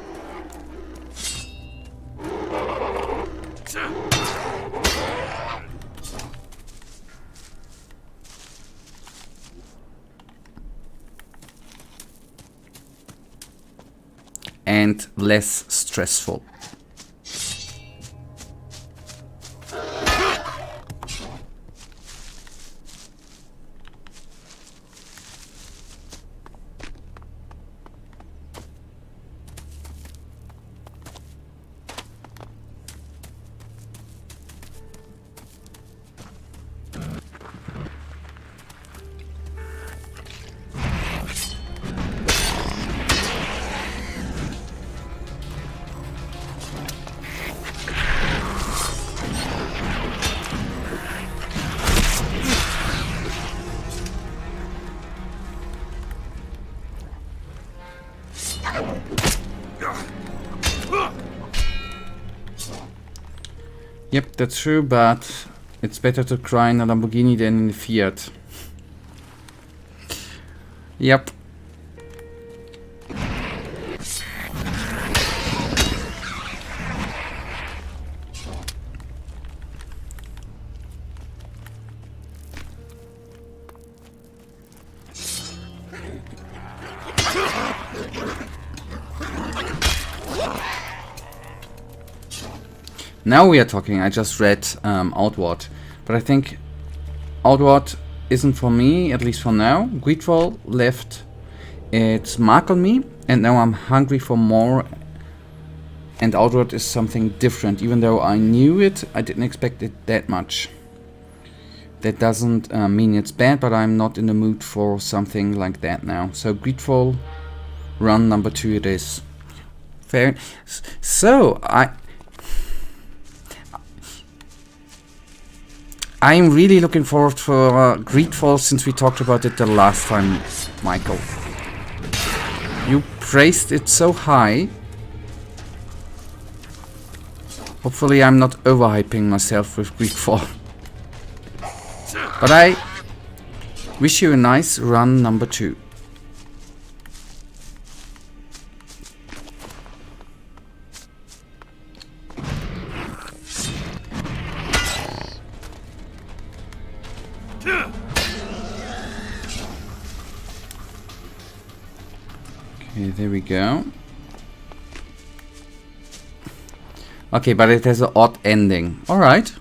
And less stressful. Yep, that's true, but it's better to cry in a Lamborghini than in a Fiat. Yep. Now we are talking. I just read Outward, but I think Outward isn't for me, at least for now. Greedfall left its mark on me, and now I'm hungry for more. And Outward is something different. Even though I knew it, I didn't expect it that much. That doesn't mean it's bad, but I'm not in the mood for something like that now. So Greedfall, run number 2 it is. Fair. So I'm really looking forward for Greedfall since we talked about it the last time, Michael. You praised it so high. Hopefully I'm not overhyping myself with Greedfall. But I wish you a nice run number 2. Okay, there we go. Okay, but it has an odd ending. Alright.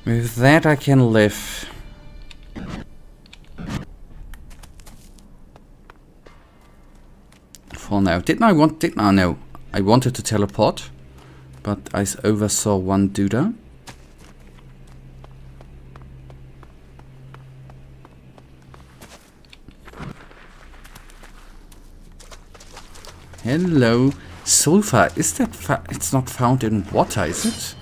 With that I can live. For now. Didn't I want... no. I wanted to teleport. But I oversaw one duda. Hello. Sulfur. Is that... it's not found in water, is it?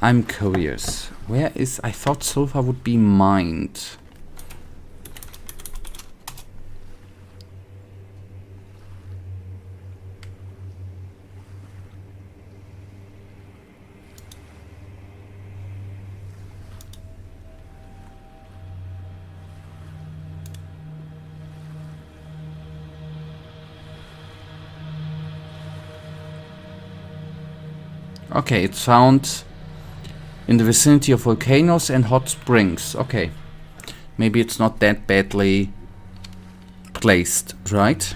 I'm curious. Where is... I thought sulfur would be mined. Okay, it's found in the vicinity of volcanoes and hot springs. Okay. Maybe it's not that badly placed, right?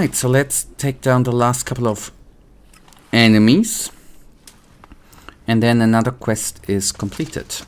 Alright. So let's take down the last couple of enemies. And then another quest is completed.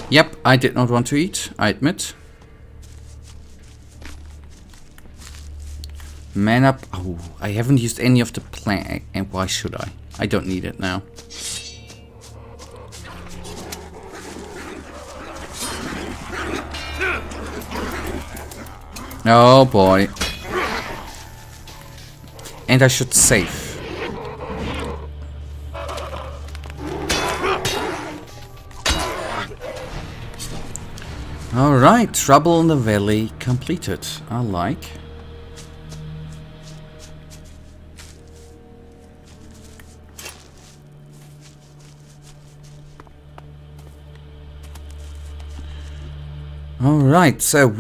Yep, I did not want to eat, I admit. Man up. Oh, I haven't used any of the plant. And why should I? I don't need it now. Oh boy. And I should save. Alright, Trouble in the Valley completed. I like. Alright, so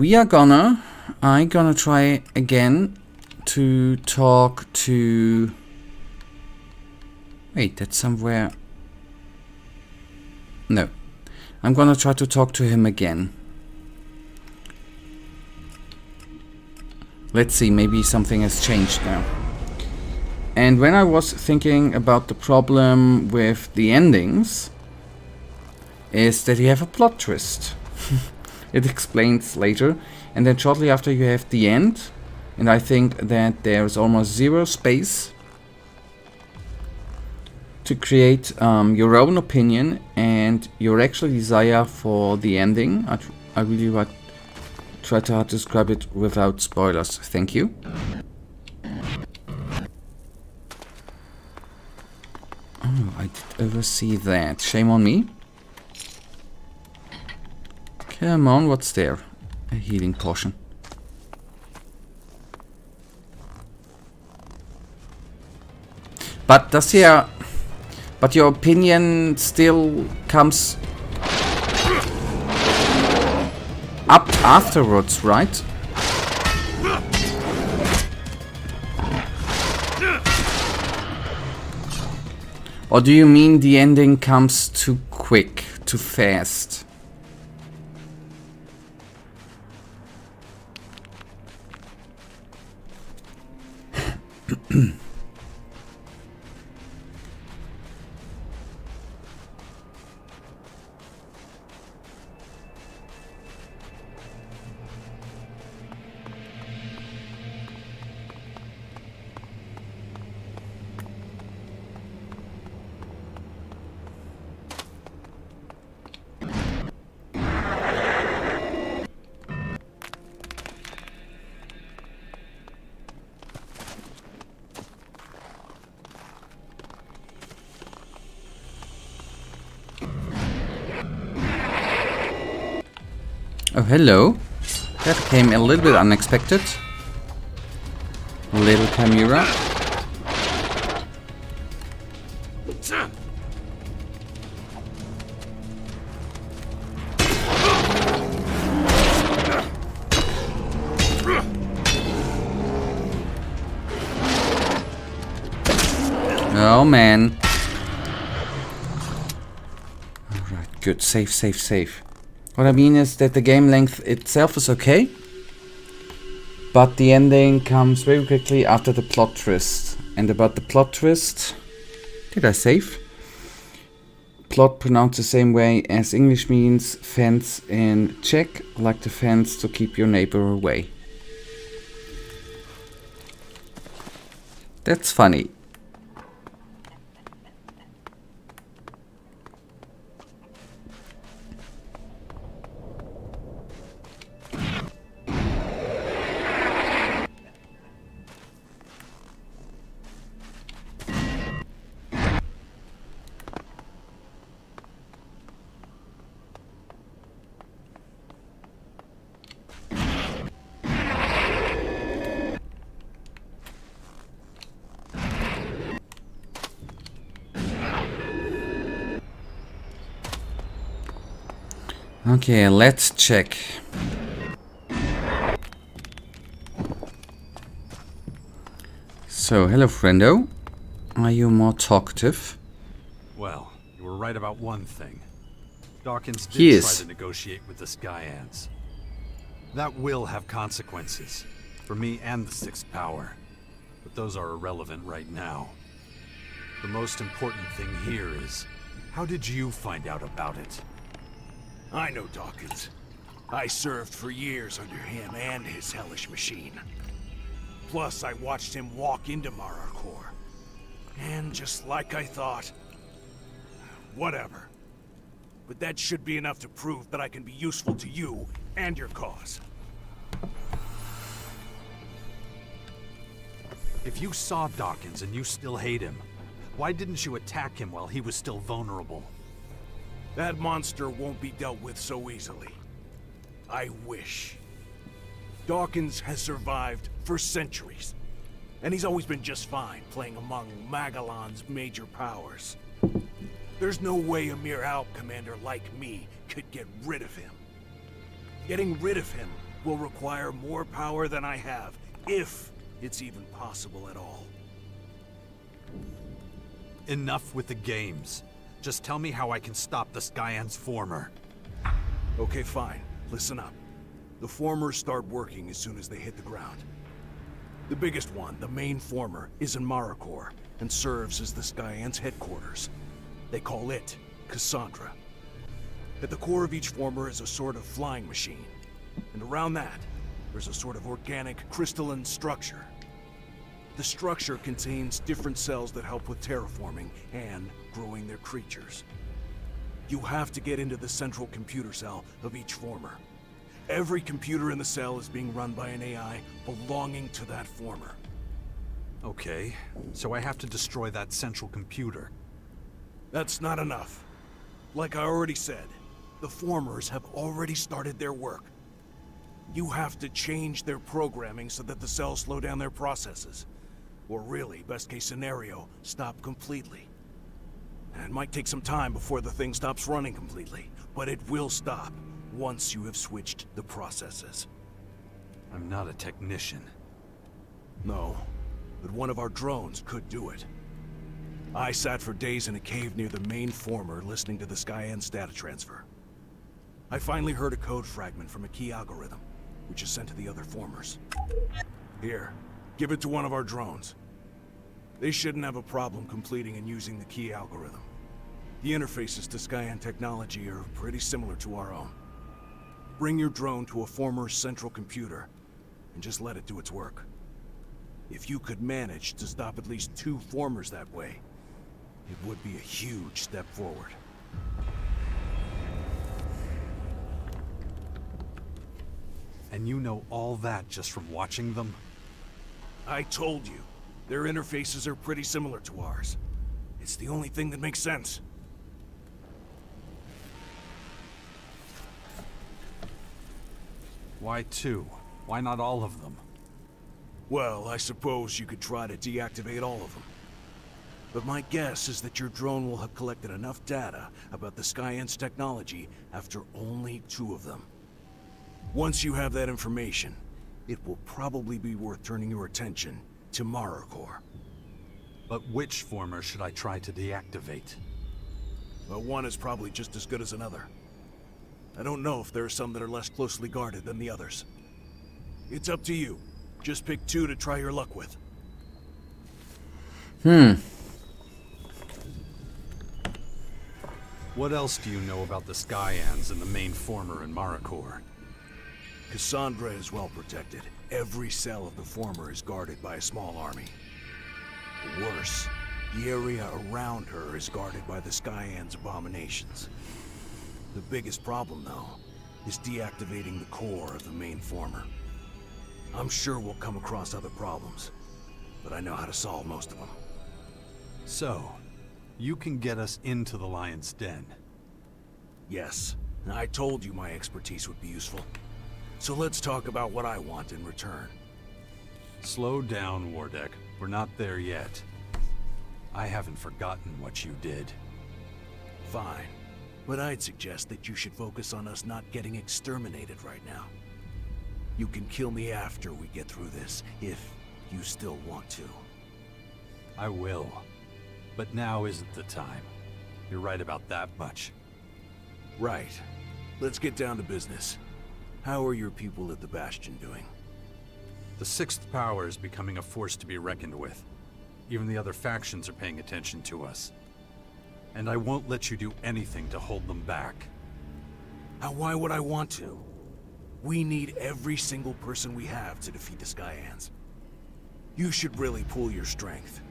I'm gonna try again to talk to... Wait, that's somewhere... No. I'm gonna try to talk to him again. Let's see, maybe something has changed now. And when I was thinking about the problem with the endings, is that you have a plot twist. It explains later, and then shortly after you have the end, and I think that there's almost zero space to create your own opinion and your actual desire for the ending. I really try to describe it without spoilers. Thank you. Oh, I did oversee that. Shame on me. Come on, what's there? A healing potion. But but your opinion still comes up afterwards, right? Or do you mean the ending comes too quick, too fast? Oh, hello. That came a little bit unexpected. Little Chimera. Oh man. Alright, good. Save, save, save. What I mean is that the game length itself is okay, but the ending comes very quickly after the plot twist. And about the plot twist, did I save? Plot pronounced the same way as English means fence in Czech, like the fence to keep your neighbor away. That's funny. Okay, let's check. So, hello friendo. Are you more talkative? Well, you were right about one thing. Dawkins He did is. try to negotiate with the Skyans. That will have consequences. For me and the Sixth Power. But those are irrelevant right now. The most important thing here is, how did you find out about it? I know Dawkins. I served for years under him and his hellish machine. Plus, I watched him walk into Mararkor. And just like I thought... Whatever. But that should be enough to prove that I can be useful to you and your cause. If you saw Dawkins and you still hate him, why didn't you attack him while he was still vulnerable? That monster won't be dealt with so easily. I wish. Dawkins has survived for centuries. And he's always been just fine playing among Magellan's major powers. There's no way a mere Alp commander like me could get rid of him. Getting rid of him will require more power than I have, if it's even possible at all. Enough with the games. Just tell me how I can stop the Skyan's former. Okay, fine. Listen up. The formers start working as soon as they hit the ground. The biggest one, the main former, is in Mararkor, and serves as the Skyan's headquarters. They call it Cassandra. At the core of each former is a sort of flying machine. And around that, there's a sort of organic crystalline structure. The structure contains different cells that help with terraforming and growing their creatures. You have to get into the central computer cell of each former. Every computer in the cell is being run by an AI belonging to that former. Okay, so I have to destroy that central computer. That's not enough. Like I already said, the formers have already started their work. You have to change their programming so that the cells slow down their processes. Or really, best case scenario, stop completely. And it might take some time before the thing stops running completely, but it will stop once you have switched the processes. I'm not a technician. No, but one of our drones could do it. I sat for days in a cave near the main former listening to the Skyans data transfer. I finally heard a code fragment from a key algorithm, which is sent to the other formers. Here, give it to one of our drones. They shouldn't have a problem completing and using the key algorithm. The interfaces to Skyan technology are pretty similar to our own. Bring your drone to a former central computer, and just let it do its work. If you could manage to stop at least 2 formers that way, it would be a huge step forward. And you know all that just from watching them? I told you, their interfaces are pretty similar to ours. It's the only thing that makes sense. Why 2? Why not all of them? Well, I suppose you could try to deactivate all of them. But my guess is that your drone will have collected enough data about the Skyans technology after only 2 of them. Once you have that information, it will probably be worth turning your attention to Maracor. But which former should I try to deactivate? Well, one is probably just as good as another. I don't know if there are some that are less closely guarded than the others. It's up to you. Just pick 2 to try your luck with. What else do you know about the Skyans and the main former in Maracor? Cassandra is well protected. Every cell of the former is guarded by a small army. Worse, the area around her is guarded by the Skyans' abominations. The biggest problem, though, is deactivating the core of the main former. I'm sure we'll come across other problems, but I know how to solve most of them. So, you can get us into the Lion's Den. Yes, and I told you my expertise would be useful. So let's talk about what I want in return. Slow down, Wardek. We're not there yet. I haven't forgotten what you did. Fine, but I'd suggest that you should focus on us not getting exterminated right now. You can kill me after we get through this, if you still want to. I will. But now isn't the time. You're right about that much. Right. Let's get down to business. How are your people at the Bastion doing? The 6th Power is becoming a force to be reckoned with. Even the other factions are paying attention to us. And I won't let you do anything to hold them back. Now, why would I want to? We need every single person we have to defeat the Skyans. You should really pool your strength.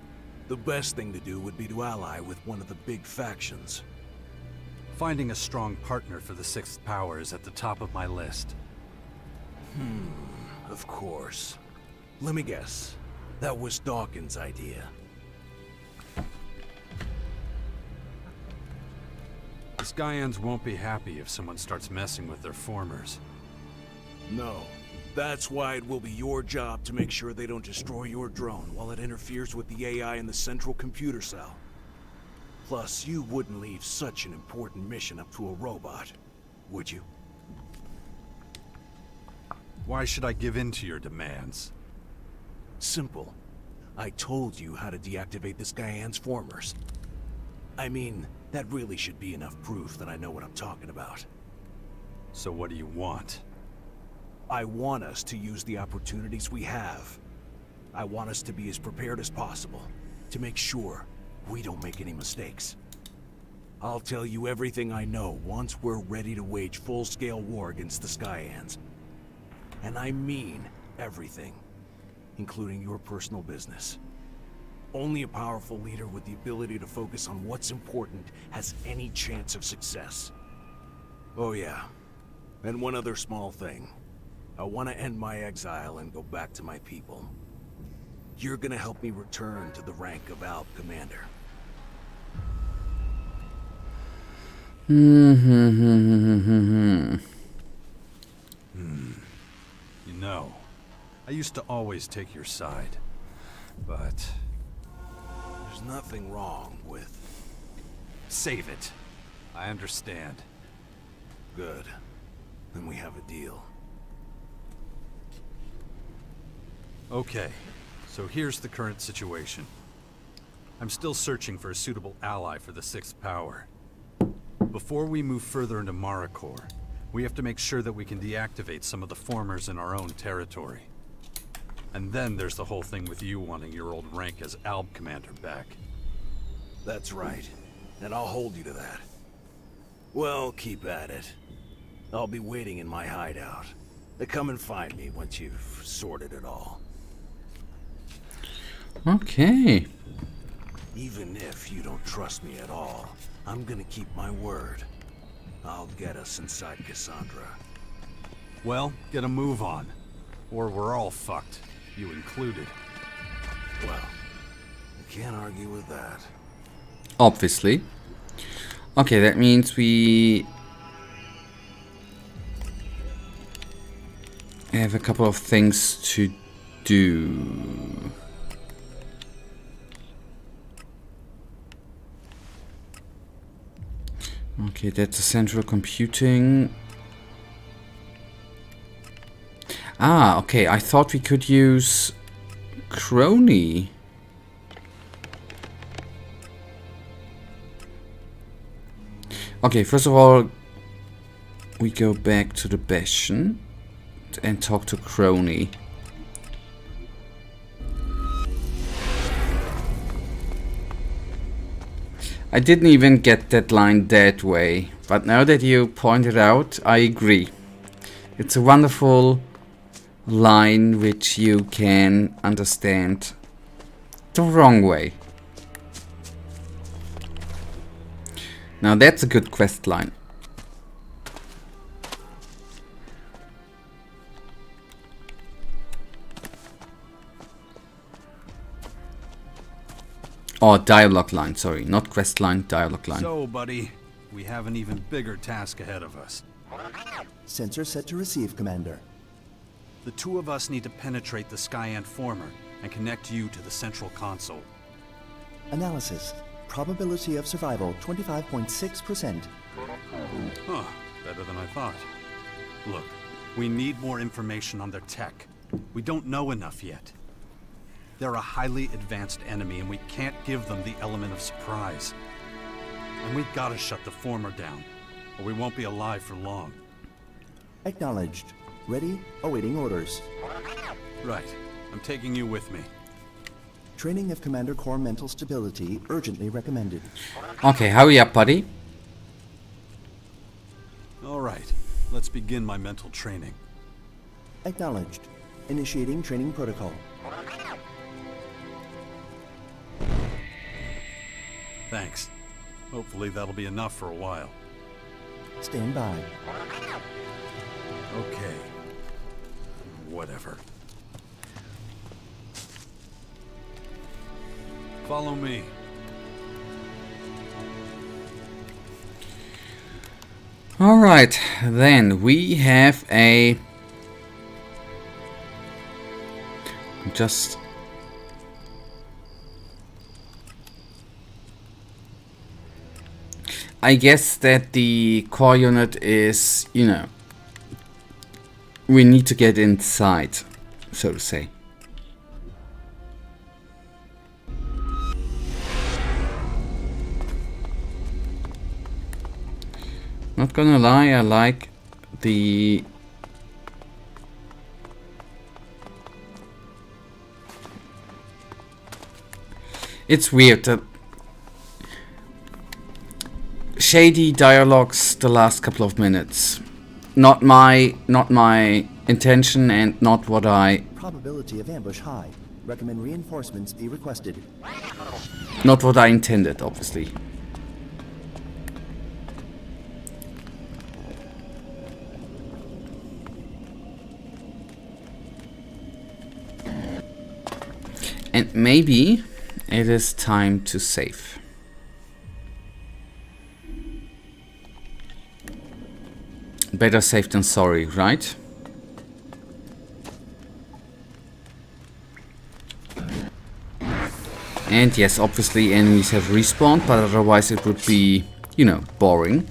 The best thing to do would be to ally with one of the big factions. Finding a strong partner for the 6th Power is at the top of my list. Of course. Let me guess. That was Dawkins' idea. The Skyans won't be happy if someone starts messing with their formers. No. That's why it will be your job to make sure they don't destroy your drone while it interferes with the AI in the central computer cell. Plus, you wouldn't leave such an important mission up to a robot, would you? Why should I give in to your demands? Simple. I told you how to deactivate the Skyans' formers. I mean, that really should be enough proof that I know what I'm talking about. So what do you want? I want us to use the opportunities we have. I want us to be as prepared as possible, to make sure we don't make any mistakes. I'll tell you everything I know once we're ready to wage full-scale war against the Skyans. And I mean everything, including your personal business. Only a powerful leader with the ability to focus on what's important has any chance of success. Oh yeah, and one other small thing. I want to end my exile and go back to my people. You're gonna help me return to the rank of Alp Commander. You know, I used to always take your side, but There's nothing wrong with... save it. I understand. Good. Then we have a deal. Okay, so here's the current situation. I'm still searching for a suitable ally for the Sixth Power. Before we move further into Marikor, we have to make sure that we can deactivate some of the formers in our own territory. And then there's the whole thing with you wanting your old rank as Alb Commander back. That's right. And I'll hold you to that. Well, keep at it. I'll be waiting in my hideout. Come and find me once you've sorted it all. Okay. Even if you don't trust me at all, I'm gonna keep my word. I'll get us inside Cassandra. Well, get a move on. Or we're all fucked. You included. Well, I can't argue with that. Obviously. Okay, that means we have a couple of things to do. Okay, that's a central computing. Ah, okay, I thought we could use Crony. Okay, first of all, we go back to the Bastion and talk to Crony. I didn't even get that line that way, but now that you pointed out, I agree. It's a wonderful line which you can understand the wrong way. Now that's a good quest line. Or dialogue line, sorry, not quest line, dialogue line. So, buddy, we have an even bigger task ahead of us. Sensor set to receive, Commander. The two of us need to penetrate the Skyant former and connect you to the central console. Analysis. Probability of survival 25.6%. Huh, better than I thought. Look, we need more information on their tech. We don't know enough yet. They're a highly advanced enemy and we can't give them the element of surprise. And we've got to shut the former down, or we won't be alive for long. Acknowledged. Ready, awaiting orders. Right, I'm taking you with me. Training of Commander Core mental stability urgently recommended. Okay, hurry up, buddy. All right, let's begin my mental training. Acknowledged. Initiating training protocol. Thanks. Hopefully that'll be enough for a while. Stand by. Okay. Whatever. Follow me. Alright, then we have a... Just... I guess that the core unit is, you know, we need to get inside, so to say. Not gonna lie, I like the... It's weird that shady dialogues the last couple of minutes. Not my intention and not what I... Probability of ambush high. Recommend reinforcements be requested. Not what I intended, obviously. And maybe it is time to save. Better safe than sorry, right? And yes, obviously enemies have respawned, but otherwise it would be, you know, boring.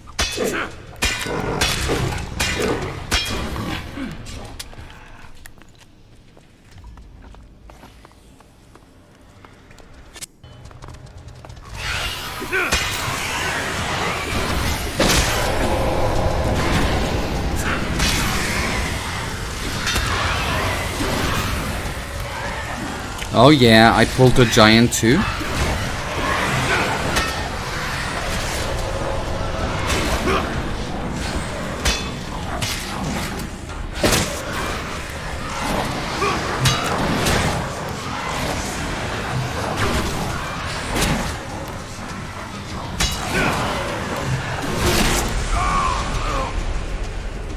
Oh yeah, I pulled the giant too.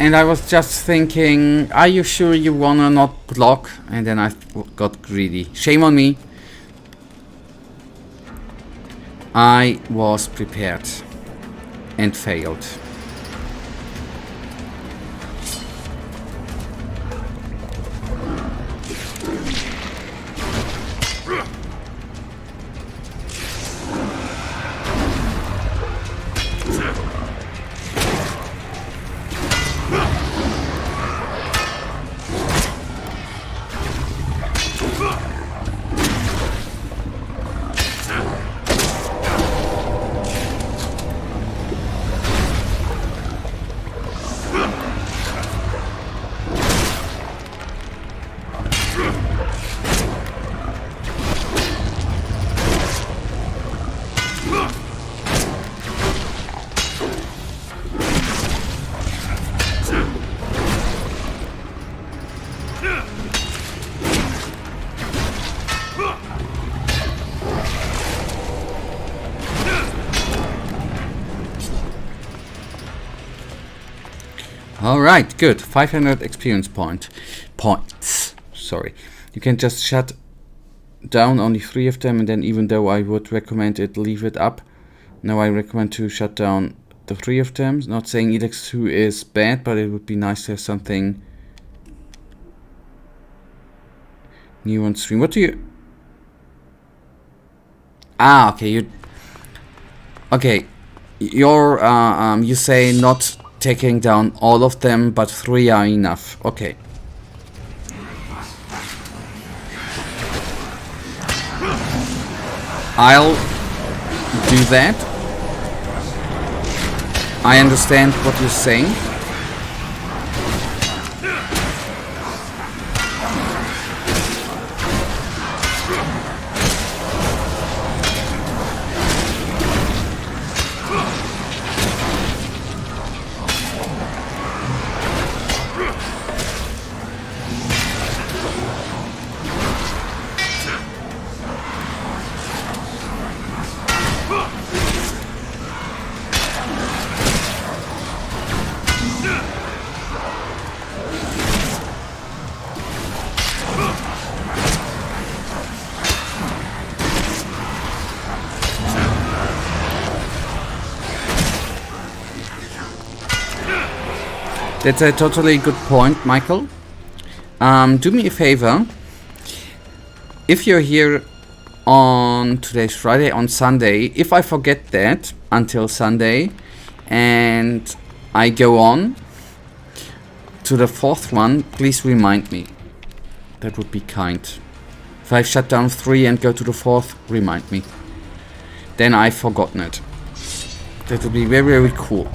And I was just thinking, are you sure you wanna not block? And then I got greedy. Shame on me. I was prepared and failed. Alright, good. 500 experience points. Sorry. You can just shut down only 3 of them, and then even though I would recommend it, leave it up. Now I recommend to shut down the 3 of them. Not saying Elex 2 is bad, but it would be nice to have something new on stream. What do you... Ah, okay, you... Okay, you're, you say not taking down all of them, but 3 are enough. Okay. I'll do that. I understand what you're saying. That's a totally good point, Michael. Do me a favor. If you're here on today's Friday, on Sunday, if I forget that until Sunday and I go on to the 4th one, please remind me. That would be kind. If I shut down 3 and go to the 4th, remind me. Then I've forgotten it. That would be very, very cool.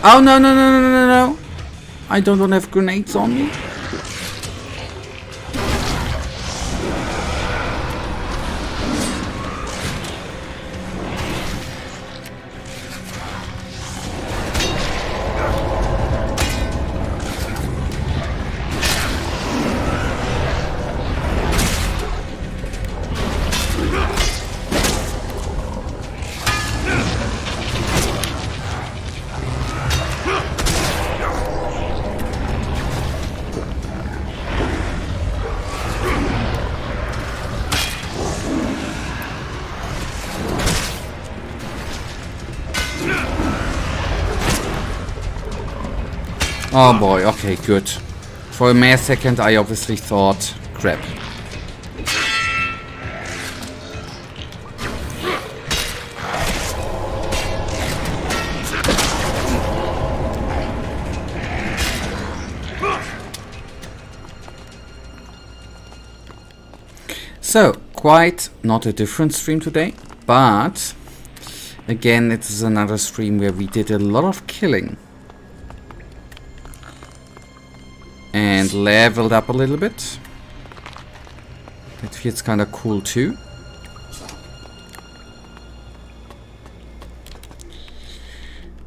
Oh, no, no, no, no, no, no, no. I don't want to have grenades on me. Oh boy, okay, good. For a mere second I obviously thought, crap. So, quite not a different stream today, but again it is another stream where we did a lot of killing. And leveled up a little bit. That feels kind of cool too.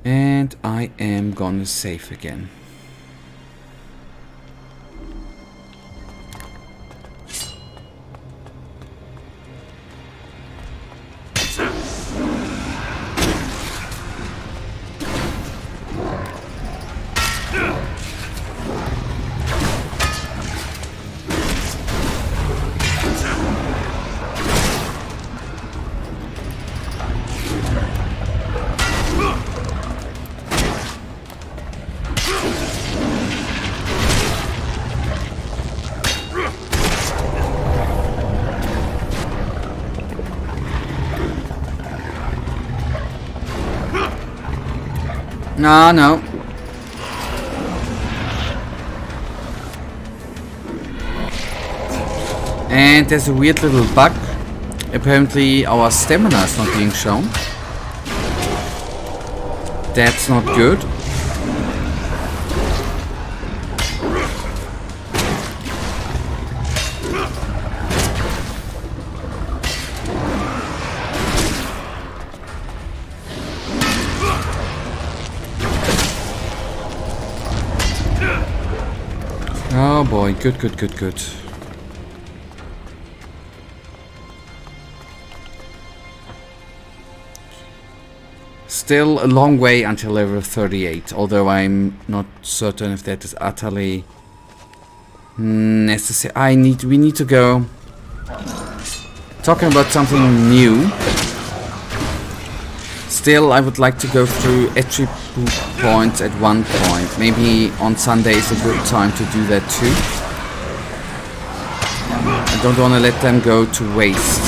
And I am gonna save again. No, no. And there's a weird little bug. Apparently our stamina is not being shown. That's not good. Oh boy, good, good, good, good. Still a long way until level 38, although I'm not certain if that is utterly necessary. We need to go. Talking about something new. Still, I would like to go through attribute points at one point. Maybe on Sunday is a good time to do that too. I don't want to let them go to waste.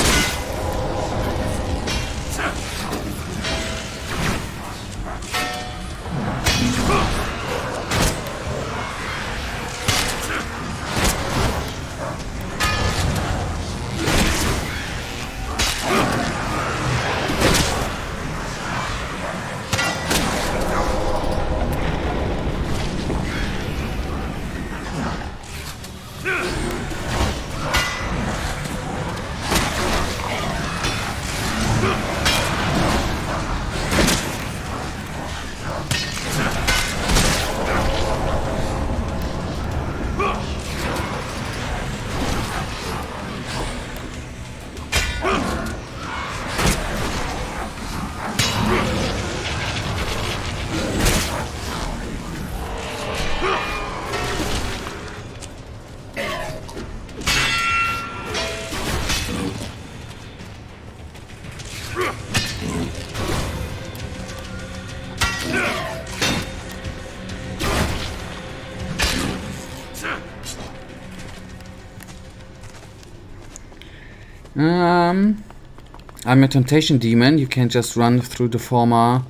I'm a temptation demon. You can just run through the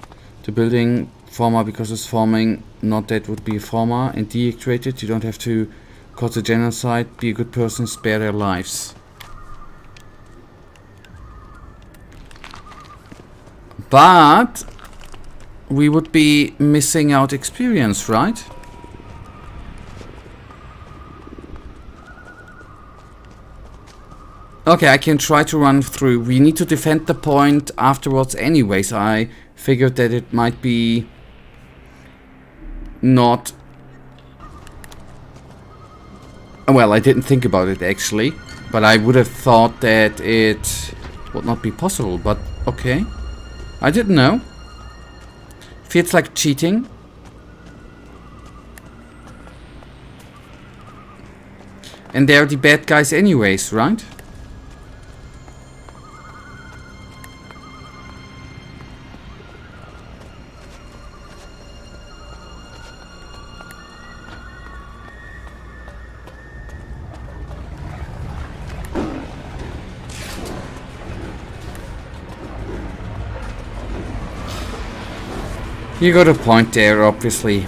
building former because it's forming. Not that would be a former and deactivate it. You don't have to cause a genocide. Be a good person, spare their lives. But we would be missing out experience, right? Okay, I can try to run through. We need to defend the point afterwards anyways. I figured that it might be not... Well, I didn't think about it actually, but I would have thought that it would not be possible, but okay. I didn't know. Feels like cheating. And they're the bad guys anyways, right? You got a point there, obviously.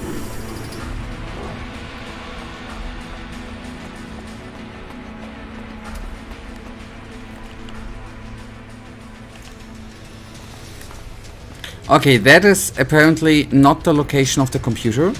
Okay, that is apparently not the location of the computer.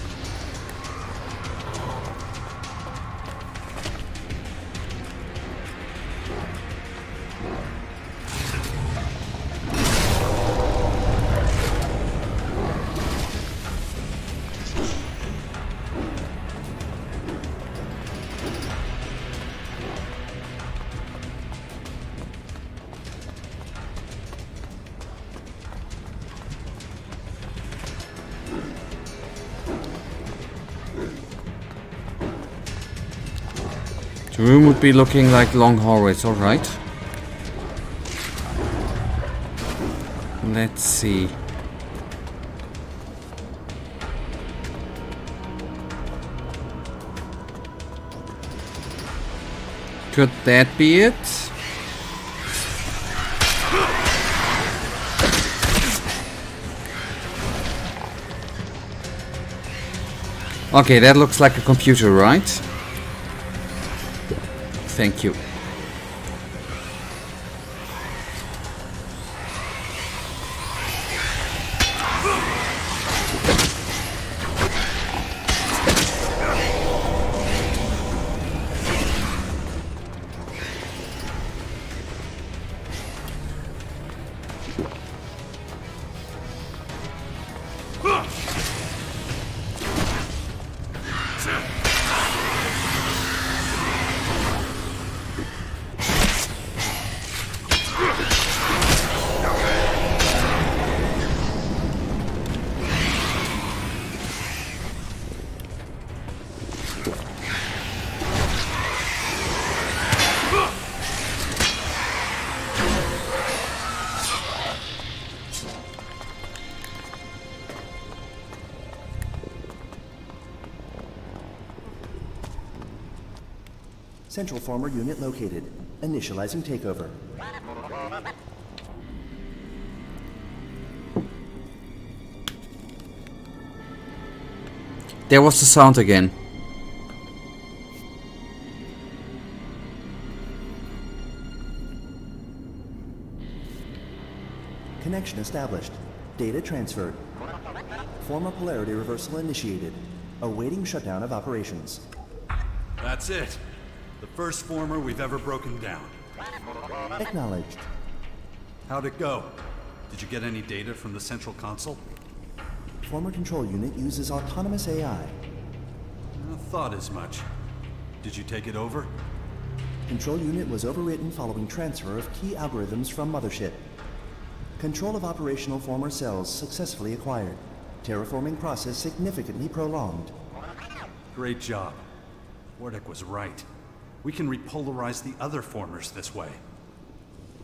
The room would be looking like long hallways, alright. Let's see. Could that be it? Okay, that looks like a computer, right? Thank you. Central former unit located. Initializing takeover. There was the sound again. Connection established. Data transferred. Former polarity reversal initiated. Awaiting shutdown of operations. That's it. The first former we've ever broken down. Acknowledged. How'd it go? Did you get any data from the central console? Former control unit uses autonomous AI. I thought as much. Did you take it over? Control unit was overwritten following transfer of key algorithms from mothership. Control of operational former cells successfully acquired. Terraforming process significantly prolonged. Great job. Wardek was right. We can repolarize the other formers this way.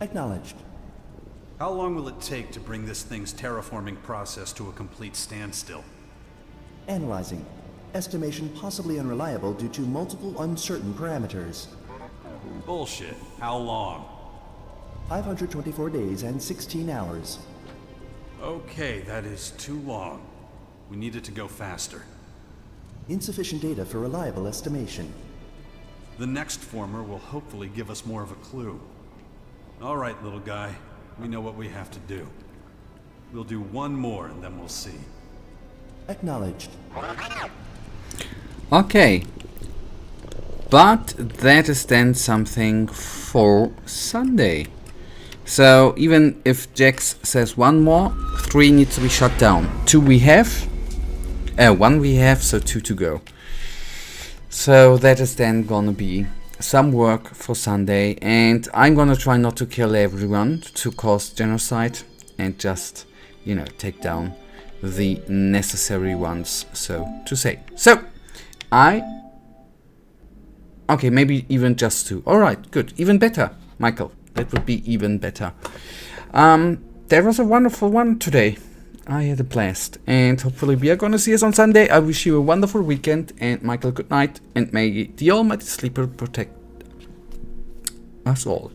Acknowledged. How long will it take to bring this thing's terraforming process to a complete standstill? Analyzing. Estimation possibly unreliable due to multiple uncertain parameters. Bullshit. How long? 524 days and 16 hours. Okay, that is too long. We need it to go faster. Insufficient data for reliable estimation. The next former will hopefully give us more of a clue. All right, little guy. We know what we have to do. We'll do one more and then we'll see. Acknowledged. Okay. But that is then something for Sunday. So even if Jax says one more, 3 needs to be shut down. 2 we have. 1 we have, so 2 to go. So that is then gonna be some work for Sunday, and I'm gonna try not to kill everyone to cause genocide, and just, you know, take down the necessary ones, so to say. So okay, maybe even just 2. Alright, good, even better, Michael. That would be even better. That was a wonderful one today. I had a blast, and hopefully we are gonna see us on Sunday. I wish you a wonderful weekend, and Michael, good night, and may the Almighty Sleeper protect us all.